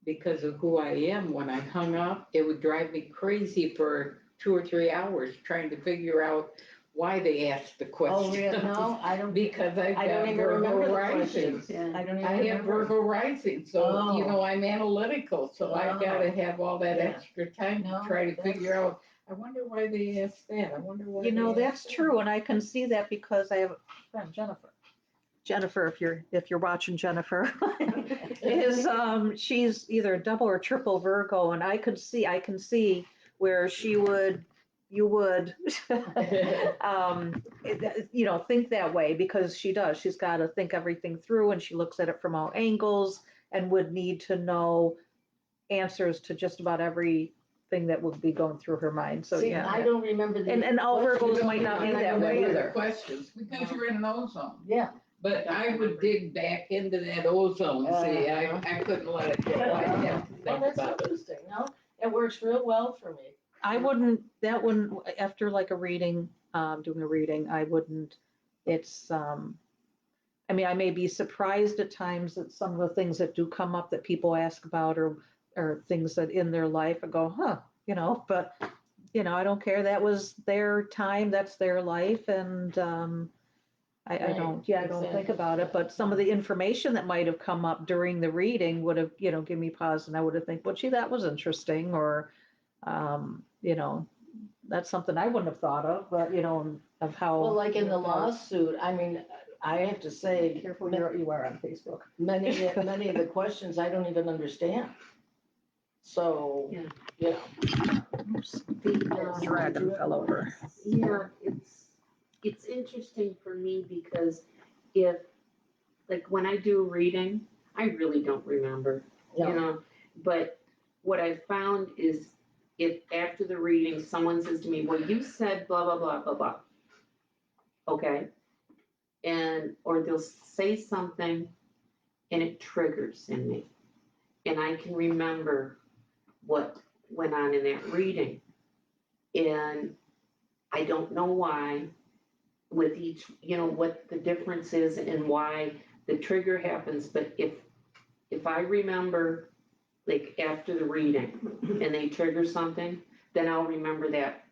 because of who I am, when I hung up, it would drive me crazy for 2 or 3 hours trying to figure out why they asked the question. Oh, yeah, no, I don't. Because I've I don't got even remember Virgo the rising. questions. Yeah. I don't even I have remember. Virgo rising, so, Oh. I'm analytical, so I've got to have all that Yeah. extra time to No, try to that's- figure out, I wonder why they asked that, I wonder why. That's true, and I can see that because I have a friend, Jennifer. Jennifer, if you're watching, Jennifer, she's either a double or triple Virgo, and I can see where you would, think that way, because she does. She's got to think everything through, and she looks at it from all angles, and would need to know answers to just about everything that would be going through her mind. So See, yeah, I don't remember the. and all questions. Virgos might not be I that way remember the either. questions, because you're in an ozone. Yeah. But I would dig back into that ozone, see, I couldn't let it go. I have to Well, think that's about it. interesting. No, it works real well for me. That wouldn't, after like a reading, doing a reading, I wouldn't, it's, I may be surprised at times at some of the things that do come up that people ask about, or things that in their life I go, but, I don't care. That was their time, that's their life. And, I don't think about it, but some of the information that might have come up during the reading would have, given me pause, and I would have think, well, gee, that was interesting, or, that's something I wouldn't have thought of, but, of how. Well, like in the lawsuit, I have to say. Careful, you are on Facebook. Many of the questions I don't even understand. So, The dragon fell over. Yeah, it's interesting for me because like when I do a reading, I really don't remember, but what I found is if after the reading, someone says to me, well, you said blah, blah, blah, blah, blah. Okay. or they'll say something and it triggers in me. And I can remember what went on in that reading. And I don't know why with each, what the difference is and why the trigger happens. But if I remember, like after the reading and they trigger something, then I'll remember that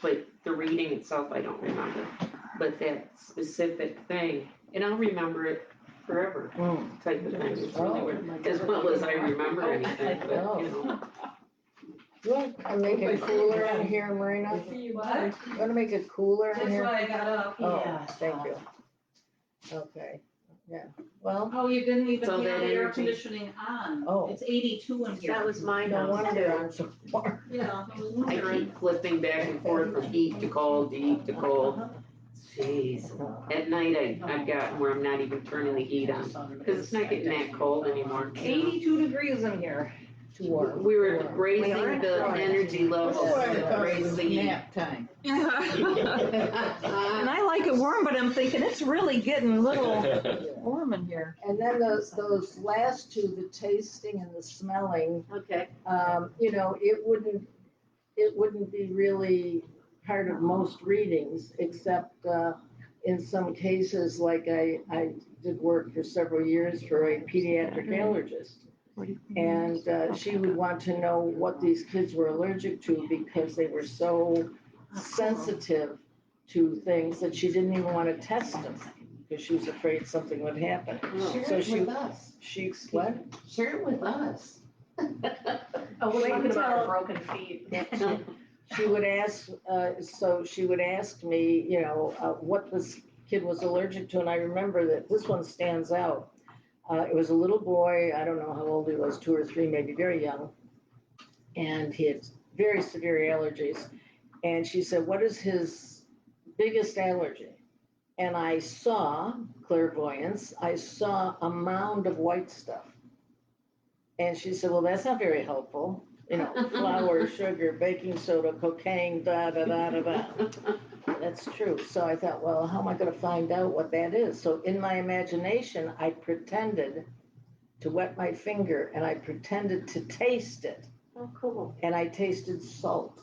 but the reading itself, I don't remember. But that specific thing, and I'll remember it forever type of thing. It's really weird. As well as I remember anything, but You want to make it cooler in here, Marina? What? You want to make it cooler in That's here? why I got up. Oh, thank you. Okay, yeah, well, Oh, you didn't even So have that the air energy- conditioning on. Oh. It's 82 in here. That was my no house wonder too. I'm so warm. Yeah, it was I wondering. keep flipping back and forth from heat to cold, to heat to cold. Jeez. At night, I've gotten where I'm not even turning the heat on, because it's not getting that cold anymore. 82 degrees in here. Too warm. We were Warm. raising the energy levels to raise the heat. Nap time. And I like it warm, but I'm thinking it's really getting a little warm in here. And then those last two, the tasting and the smelling, Okay. it wouldn't be really part of most readings, except in some cases, like I did work for several years for a pediatric allergist. And she would want to know what these kids were allergic to because they were so sensitive to things that she didn't even want to test them because she was afraid something would happen. Share So it she- with us. What? Share it with us. Oh, we're Wait talking about until- our broken feet. She would ask, so she would ask me, what this kid was allergic to, and I remember that this one stands out. It was a little boy, I don't know how old he was, 2 or 3, maybe very young, and he had very severe allergies. And she said, what is his biggest allergy? And I saw, clairvoyance, I saw a mound of white stuff. And she said, well, that's not very helpful. Flour, sugar, baking soda, cocaine, da, da, da, da, da. That's true. So I thought, well, how am I going to find out what that is? So in my imagination, I pretended to wet my finger and I pretended to taste it. Oh, cool. And I tasted salt.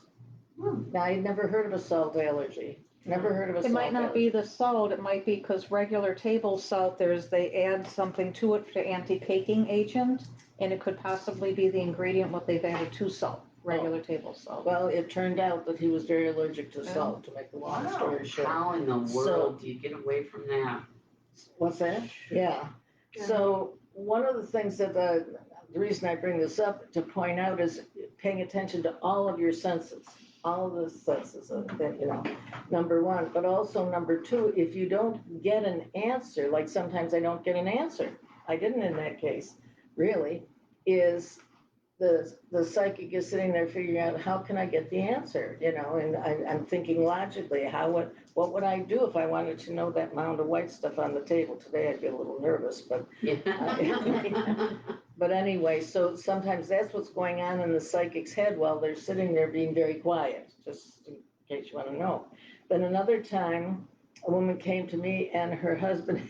Now, I'd never heard of a salt allergy. Never heard of a It salt might not allergy. be the salt, it might be because regular table salt, they add something to it for anti-caking agent, and it could possibly be the ingredient what they've added to salt, regular table salt. Well, it turned out that he was very allergic to salt, to make a long story short. How in the world do you get away from that? What's that? Yeah. So one of the things that the reason I bring this up to point out is paying attention to all of your senses, all of the senses, number one. But also number two, if you don't get an answer, like sometimes I don't get an answer, I didn't in that case, really, is the psychic is sitting there figuring out how can I get the answer, and I'm thinking logically, what would I do if I wanted to know that mound of white stuff on the table? Today I'd get a little nervous, but but anyway, so sometimes that's what's going on in the psychic's head while they're sitting there being very quiet, just in case you want to know. Then another time, a woman came to me and her husband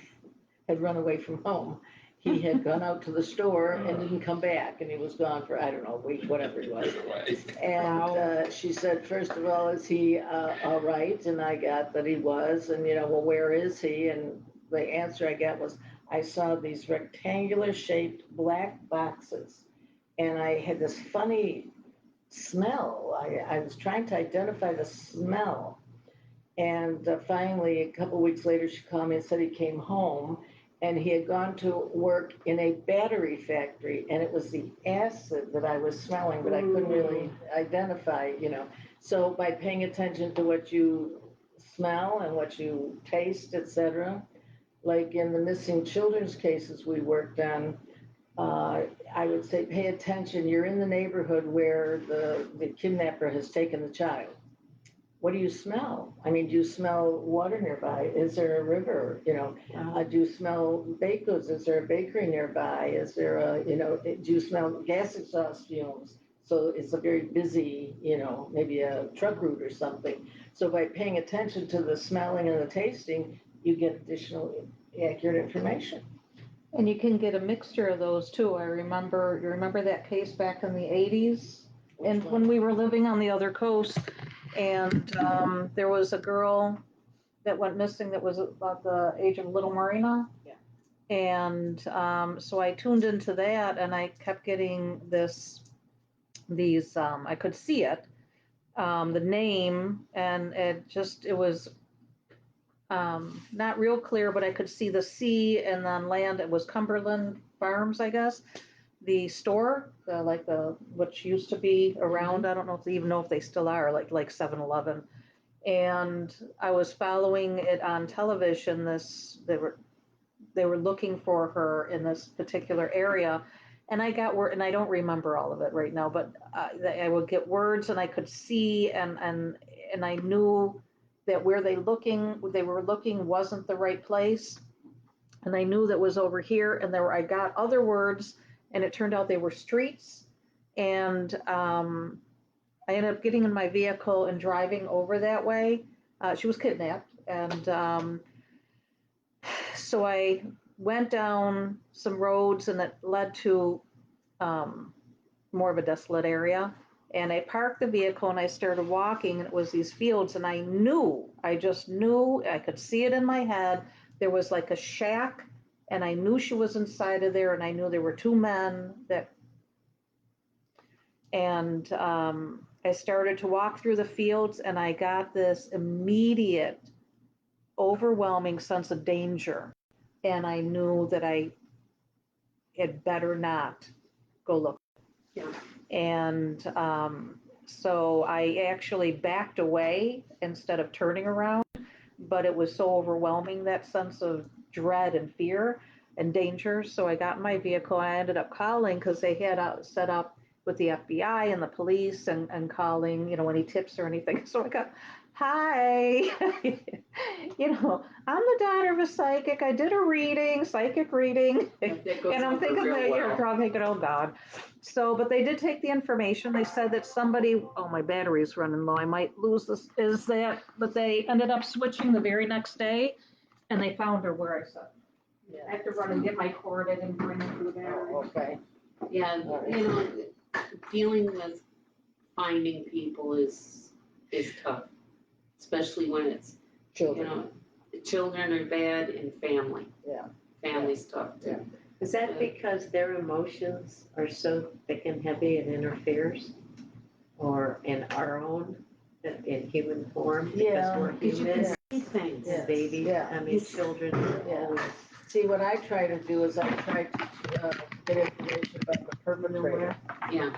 had run away from home. He had gone out to the store and didn't come back, and he was gone for, I don't know, a week, whatever he was. And she said, first of all, is he all right? And I got that he was, and, well, where is he? And the answer I got was, I saw these rectangular shaped black boxes, and I had this funny smell. I was trying to identify the smell. And finally, a couple weeks later, she called me and said he came home. And he had gone to work in a battery factory, and it was the acid that I was smelling, but I couldn't really identify, So by paying attention to what you smell and what you taste, etc., like in the missing children's cases we worked on, I would say pay attention. You're in the neighborhood where the kidnapper has taken the child. What do you smell? I mean, do you smell water nearby? Is there a river? Do you smell baked goods? Is there a bakery nearby? Is there do you smell gas exhaust fumes? So it's a very busy, maybe a truck route or something. So by paying attention to the smelling and the tasting, you get additional accurate information. And you can get a mixture of those too. You remember that case back in the 80s? And when we were living on the other coast, and there was a girl that went missing that was about the age of little Marina. Yeah. And so I tuned into that, and I kept getting these, I could see it, the name, and it was not real clear, but I could see the sea and then land. It was Cumberland Farms, I guess, the store, which used to be around. I don't know if they still are, like 7-Eleven. And I was following it on television. They were looking for her in this particular area, and I got word, and I don't remember all of it right now, but I would get words, and I could see, and I knew that where they were looking wasn't the right place, and I knew that was over here, and I got other words, and it turned out they were streets, and I ended up getting in my vehicle and driving over that way. She was kidnapped, and so I went down some roads, and it led to more of a desolate area. And I parked the vehicle, and I started walking, and it was these fields, and I just knew, I could see it in my head. There was like a shack, and I knew she was inside of there, and I knew there were two men and I started to walk through the fields, and I got this immediate, overwhelming sense of danger. And I knew that I had better not go look. Yeah. And so I actually backed away instead of turning around, but it was so overwhelming, that sense of dread and fear and danger. So I got in my vehicle. I ended up calling, because they had set up with the FBI and the police and calling, any tips or anything. So I got, hi, I'm the daughter of a psychic. I did a psychic reading. And I'm thinking that you're probably thinking, oh God. So, but they did take the information. They said that my battery's running low. I might lose this, but they ended up switching the very next day, and they found her where I said. I have to run and get my cord. I didn't bring it through there. Oh, okay. Yeah, dealing with finding people is tough, especially when it's, Children. children are bad and family. Yeah. Family's tough too. Is that because their emotions are so thick and heavy and interferes? Or in our own, in human form? Yeah, Because we're Because you can humans see things. Yes. babies, Yeah. children are Yeah. always. See, what I try to do is I try to get information about the perpetrator Yeah,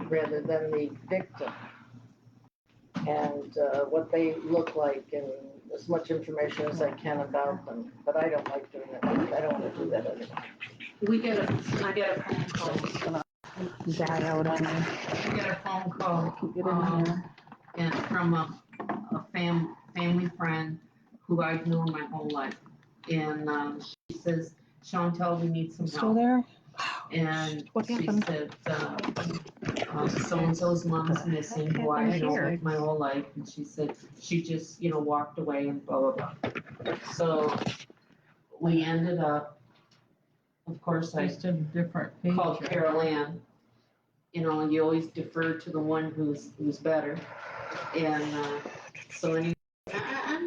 rather than the victim, and what they look like, and as much information as I can about them. But I don't like doing that. I don't want to do that anymore. I get a phone call. Die out on me. I get a phone call. Keep it in here. And from a family friend who I've known my whole life. And she says, Chantel, we need some Still help. there? And What she happened? said, so-and-so's mom's missing, who I happened know here? my whole life. And she said, she just, walked away and blah, blah, blah. So we ended up, of course, I Just a different called page. Carol Ann. You always defer to the one who's better. And so anyway, I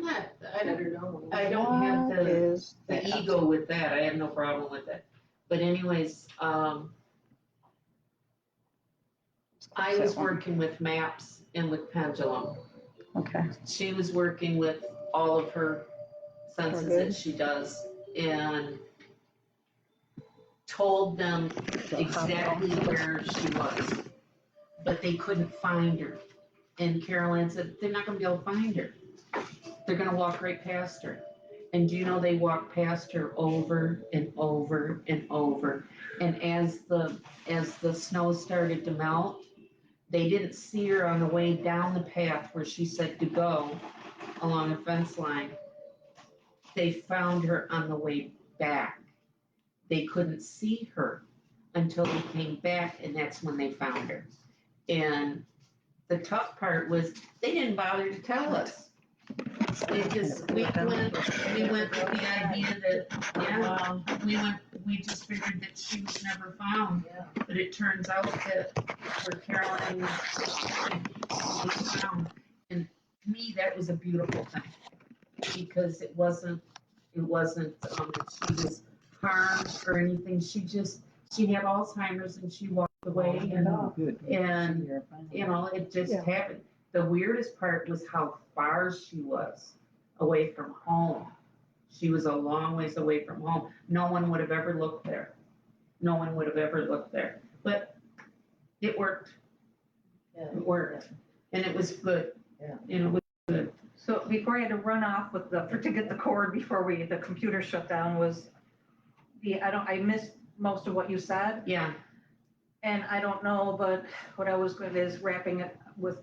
don't have the ego with that. I have no problem with that. But anyways, I was working with maps and with pendulum. Okay. She was working with all of her senses that she does, and told them exactly where she was, but they couldn't find her. And Carol Ann said, they're not gonna be able to find her. They're gonna walk right past her. And they walked past her over and over and over. And as the snow started to melt, they didn't see her on the way down the path where she said to go along a fence line. They found her on the way back. They couldn't see her until they came back, and that's when they found her. And the tough part was they didn't bother to tell us. They just, we went with the idea that, we just figured that she was never found. But it turns out that where Carolyn was found, and to me, that was a beautiful thing. Because it wasn't, she was harmed or anything. She had Alzheimer's and she walked away and it just happened. The weirdest part was how far she was away from home. She was a long ways away from home. No one would have ever looked there. But it worked. It worked. And it was good. And it was good. So before I had to run off with to get the cord before the computer shut down I missed most of what you said. Yeah. And I don't know, but what I was going to is wrapping it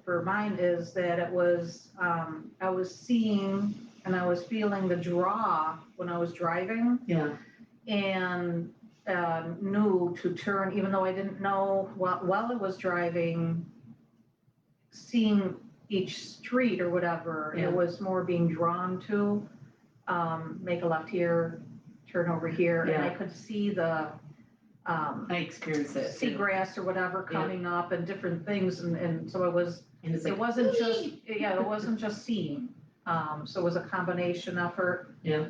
for mine is that it was, I was seeing and I was feeling the draw when I was driving. Yeah. And knew to turn, even though I didn't know while I was driving, seeing each street or whatever, Yeah. It was more being drawn to make a left here, turn over here, and I could see the I experienced it. seagrass or whatever coming up and different things, and so it Like, wasn't just seeing. So it was a combination effort. Yeah.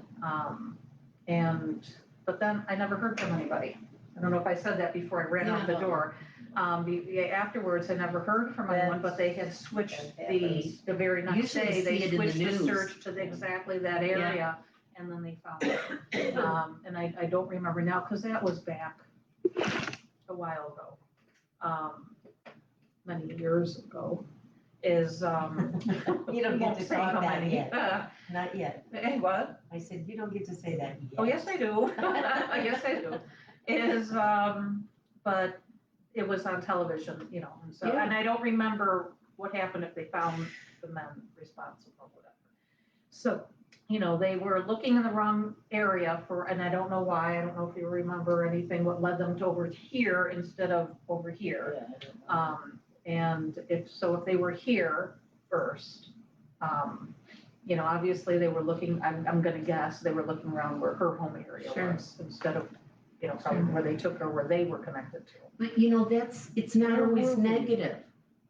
But then I never heard from anybody. I don't know if I said that before I ran out the door. Afterwards, I never heard from anyone, but they had switched the very next Usually day, they see it in the switched the news. search to exactly that area, and then they found it. And I don't remember now, because that was back a while ago, many years ago, You don't get to talk that yet. Not yet. Hey, what? I said, you don't get to say that yet. Oh, yes, I do. Yes, I do. But it was on television, and so, and I don't remember what happened if they found the men responsible or whatever. So, they were looking in the wrong area and I don't know why, I don't know if you remember anything, what led them to over here instead of over here. And if they were here first, obviously they were looking, I'm gonna guess, they were looking around where her home area was instead of, probably where they took her, where they were connected to. But it's not always negative.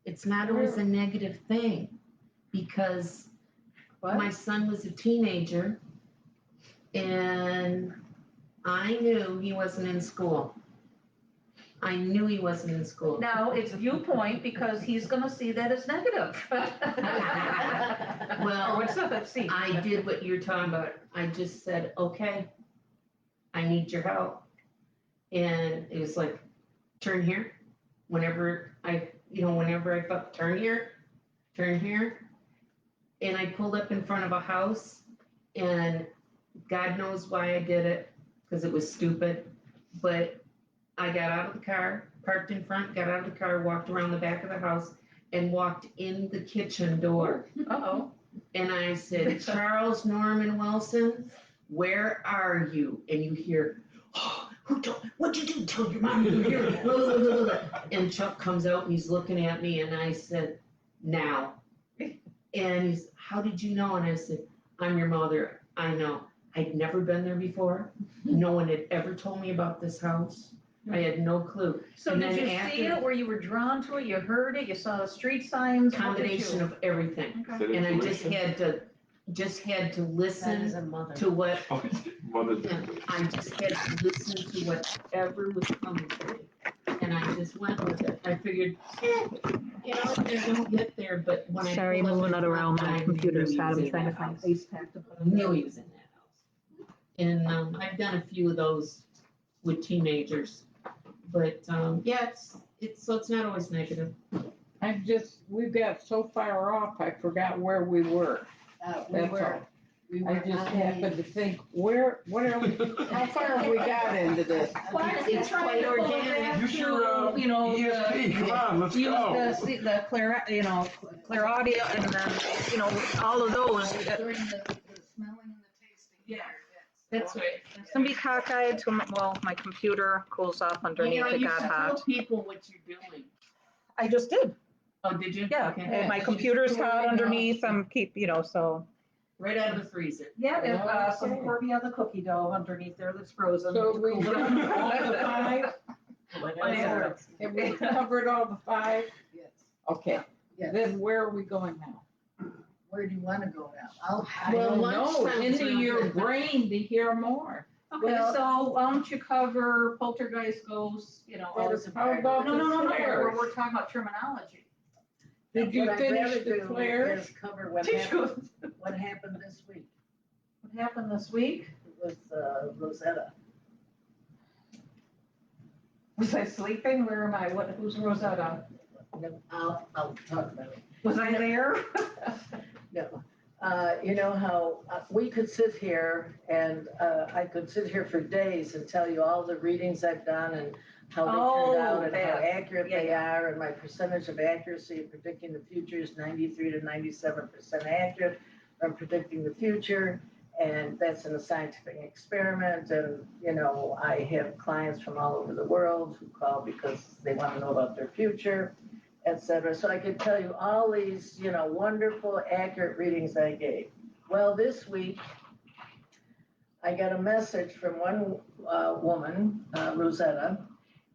It's not always a negative thing, because my son was a teenager and I knew he wasn't in school. Now, it's viewpoint, because he's gonna see that as negative. Well, Or what's up, let's see. I did what you're talking about. I just said, okay, I need your help. And it was like, turn here. Whenever I thought, turn here. And I pulled up in front of a house, and God knows why I did it, because it was stupid. But I got out of the car, parked in front, got out of the car, walked around the back of the house, and walked in the kitchen door. Uh-oh. And I said, Charles Norman Wilson, where are you? And you hear, oh, what'd you do? Tell your mom you were here. And Chuck comes out and he's looking at me, and I said, now. And he's, how did you know? And I said, I'm your mother. I know. I'd never been there before. No one had ever told me about this house. I had no clue. So And did then you see after- it, where you were drawn to it, you heard it, you saw the street signs? What did Combination you- of everything. Okay. And I just had to listen a mother. to what, Mother's I just had to listen to whatever was coming to me. And I just went with it. I figured, they don't get there, but when I. Sorry, pulled up moving in it around, front, my I knew computer's he hot, was I'm in trying to that find house. face pack to put I knew he was in that house. And I've done a few of those with teenagers. But it's not always negative. We got so far off, I forgot where we were. That's all. I just happened to think, how far have we got into this? It's quite organic. You sure, ESP, come on, let's Use go. the clear audio, and then, all of those. During the smelling and the tasting. Yeah. That's right. Somebody cockeyed to, my computer cools off underneath, it You got should hot. tell people what you're doing. I just did. Oh, did you? Yeah, Okay. and my You just computer's pulled hot it underneath. out I'm so. right out of the freezer. Yeah, there's some Okay. Corby on the cookie dough underneath there that's frozen. So to we cool it done off. all the five? Have we covered all the five? Yes, Okay, yes. then where are we going now? Where do you want to go now? Well, lunch no, sounds into real your good. brain to hear more. Okay, Well- so why don't you cover poltergeist, ghosts, all That is this. a How part of about it. No, Claire's? we're talking about terminology. Did you What I'd finish rather the do Claire's? is cover what Teach happened, what happened this week What happened this week? with Rosetta. Was I sleeping? Where am I? Who's Rosetta? I'll talk about it. Was I there? No. You know how we could sit here and I could sit here for days and tell you all the readings I've done and how they turned out and how that. accurate Yeah, they yeah. are, and my percentage of accuracy in predicting the future is 93 to 97% accurate from predicting the future. And that's in a scientific experiment. And, I have clients from all over the world who call because they want to know about their future, et cetera. So I could tell you all these, wonderful, accurate readings I gave. Well, this week, I got a message from one woman, Rosetta,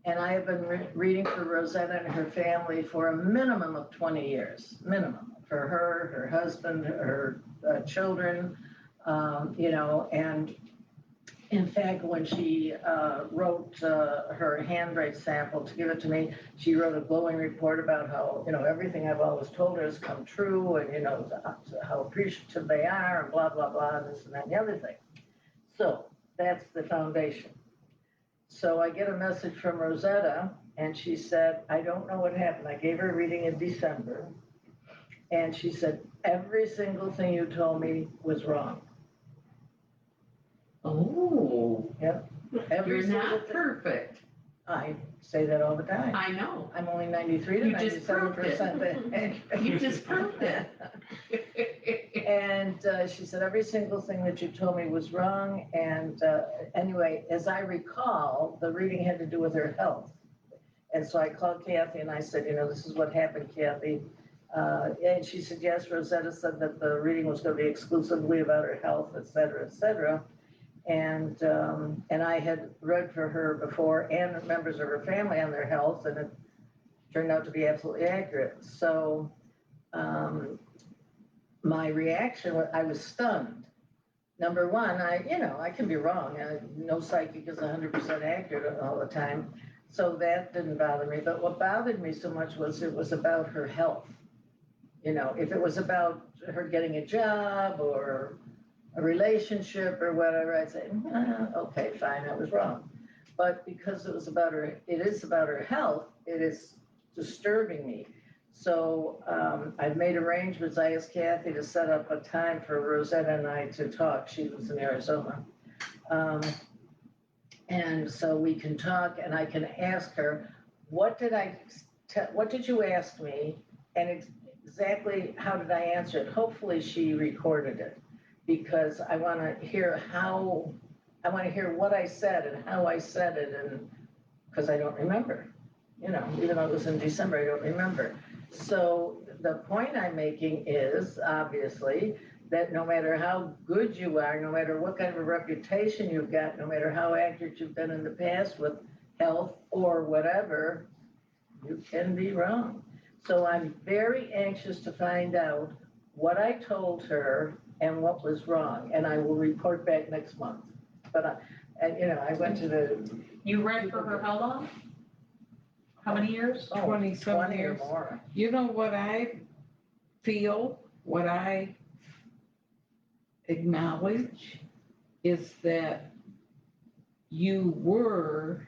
and I have been reading for Rosetta and her family for a minimum of 20 years, minimum, for her, her husband, her children, and in fact, when she wrote her handwrite sample to give it to me, she wrote a glowing report about how, everything I've always told her has come true and, how appreciative they are and blah, blah, blah, and this and that and the other thing. So that's the foundation. So I get a message from Rosetta and she said, I don't know what happened. I gave her a reading in December and she said, every single thing you told me was wrong. Oh. Yep. You're single not thing. perfect. I say that all the time. I know. I'm only 93 to You just proved 97%. You just proved it. And she said, every single thing that you told me was wrong. And anyway, as I recall, the reading had to do with her health. And so I called Kathy and I said, this is what happened, Kathy. And she said, yes, Rosetta said that the reading was going to be exclusively about her health, et cetera, et cetera. And I had read for her before and members of her family on their health, and it turned out to be absolutely accurate. So my reaction was, I was stunned. Number one, I can be wrong. No psychic is 100% accurate all the time. So that didn't bother me. But what bothered me so much was it was about her health. If it was about her getting a job or a relationship or whatever, I'd say, okay, fine, I was wrong. But because it is about her health, it is disturbing me. So I've made arrangements. I asked Kathy to set up a time for Rosetta and I to talk. She lives in Arizona. And so we can talk and I can ask her, what did you ask me? And exactly how did I answer it? Hopefully she recorded it because I want to hear what I said and how I said it. And because I don't remember, even though it was in December, I don't remember. So the point I'm making is obviously that no matter how good you are, no matter what kind of a reputation you've got, no matter how accurate you've been in the past with health or whatever, you can be wrong. So I'm very anxious to find out what I told her and what was wrong, and I will report back next month. But I went to the. You read for her how long? How many years? 20-some years. or more. You know what I feel, what I acknowledge is that you were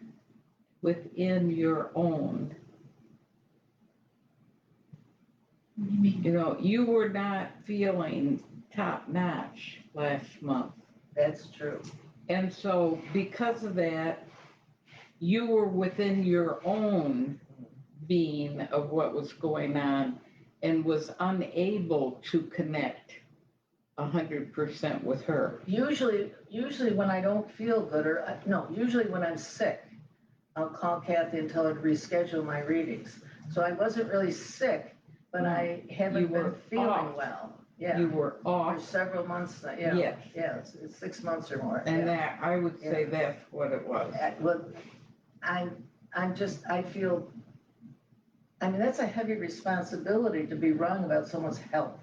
within your own. You were not feeling top notch last month. That's true. And so because of that, you were within your own being of what was going on and was unable to connect 100% with her. Usually when I don't feel good usually when I'm sick, I'll call Kathy and tell her to reschedule my readings. So I wasn't really sick, but I You haven't been were feeling off. well. Yeah, You were for off, several months, yeah, yes, yeah, it's 6 months or more. and yeah. that, I would say that's what it was. Well, I feel, I mean, that's a heavy responsibility to be wrong about someone's health,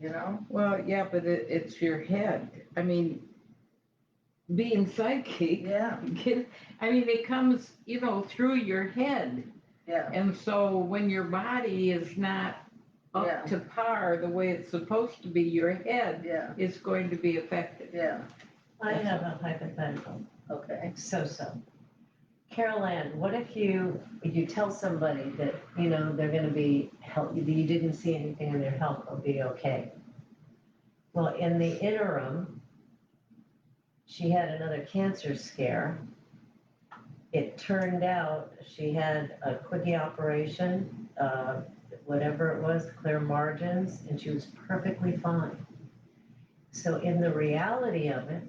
you know? Well, yeah, but it's your head. I mean, being psychic, Yeah, I mean, it comes, through your head. yeah, And so when your body is not Yeah. up to par the way it's supposed to be, your head yeah, is going to be affected. yeah, I have a hypothetical. okay. So. Carol Ann, what if you tell somebody that, they're gonna be healthy, that you didn't see anything in their health will be okay? Well, in the interim, she had another cancer scare. It turned out she had a quickie operation, whatever it was, clear margins, and she was perfectly fine. So in the reality of it,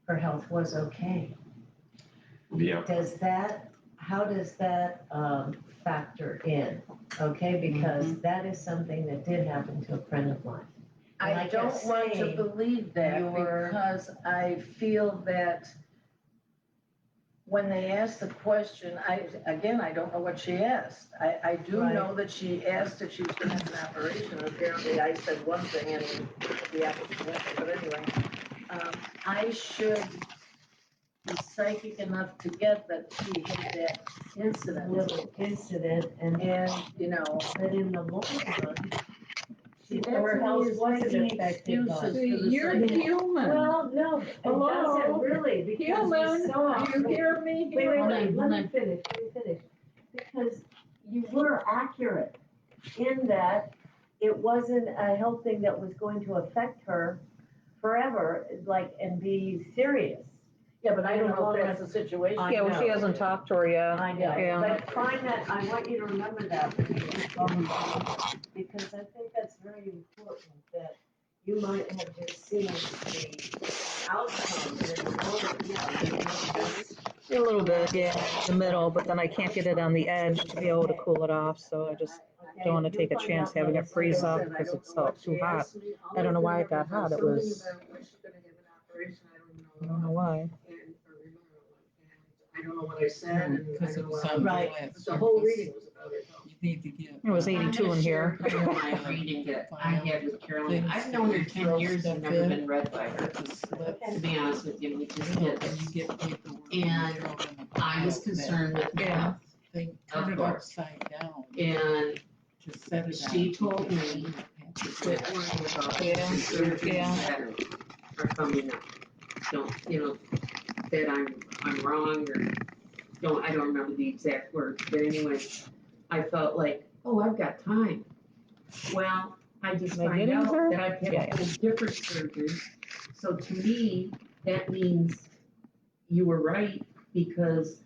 her health was okay. Yeah. How does that factor in? Okay, because that is something that did happen to a friend of mine. And I like don't you're want to saying, believe that you're- because I feel that when they asked the question, I don't know what she asked. I do Right. know that she asked if she was gonna have an operation. Apparently I said one thing and the opposite one, but anyway. I should be psychic enough to get that she had that incident. little incident, and but in the long run, See, that her to me health is wasn't making affected by. excuses See, for the you're psychic. human. Well, no, it Hello? doesn't really, because Human, we saw. you hear me? Wait, Human. let me finish. Because you were accurate in that it wasn't a health thing that was going to affect her forever, and be serious. Yeah, but I don't know if that's the situation. I Yeah, well, she know. hasn't talked to her yet. I know, Yeah. but find that, I want you to remember that when you because I think that's very important, that you might have just seen the outcome and in the moment, A little bit, yeah, in the middle, but then I can't get it on the edge to be able to cool it off, so I just don't want to take a chance having it freeze up because it's too hot. I don't know why it got hot. It was, I don't know why. I don't know what I said, and I Because don't it know was what on the Right. flat the whole surface. reading was about her health. You need to get. It was 82 in here. I'm gonna share my reading that I had with Carolyn. I've known her 10 years and never been read by her, to be honest with you, we just did. And I was concerned with my health, They of turn it course. upside down and to set it she down. told me to quit worrying about Yeah, the surgeries yeah. that are coming up. Don't, that I'm wrong, or I don't remember the exact words, but anyway, I felt like, oh, I've got time. Well, I just Am I find getting out her? that I've had Yeah. a whole different surgery. So to me, that means you were right, because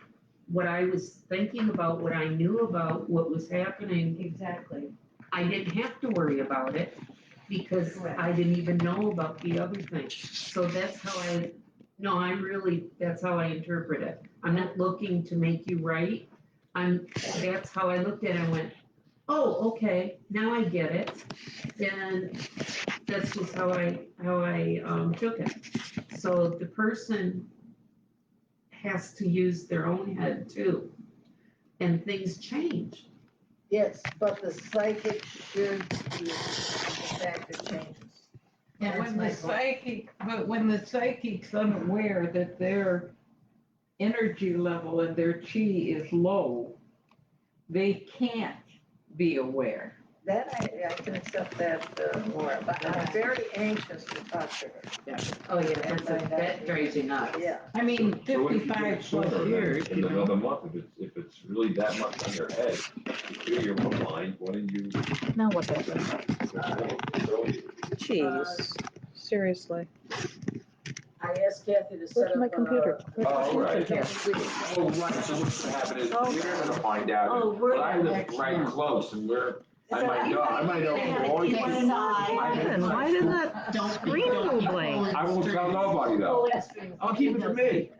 what I was thinking about, what I knew about what was happening, exactly. I didn't have to worry about it because I didn't even know about the other thing. So that's how that's how I interpret it. I'm not looking to make you right. That's how I looked at it. I went, oh, okay, now I get it. And that's just how I took it. So the person has to use their own head too. And things change. Yes, but the psychic should be the fact it changes. And That's when the psychic's unaware that their energy level and their chi is low, they can't be aware. That I can accept that more, but I'm very anxious to talk to her. Oh, yeah, that drives you nuts. Yeah. I mean, So what if you do 55 it sooner plus than years, in another month, if it's really that much on your head, you feel your mind, why don't you? Now what happened? Early. Jeez, seriously. I asked Kathy to set Where's up. my computer? Oh, all right. Here. Oh, right, so what's gonna happen is, we're gonna find out, Oh, we're but I live next right month. close, and I So might you know, I might know more. What happened? Why did that screen go blank? I won't tell nobody though. I'll keep it to me.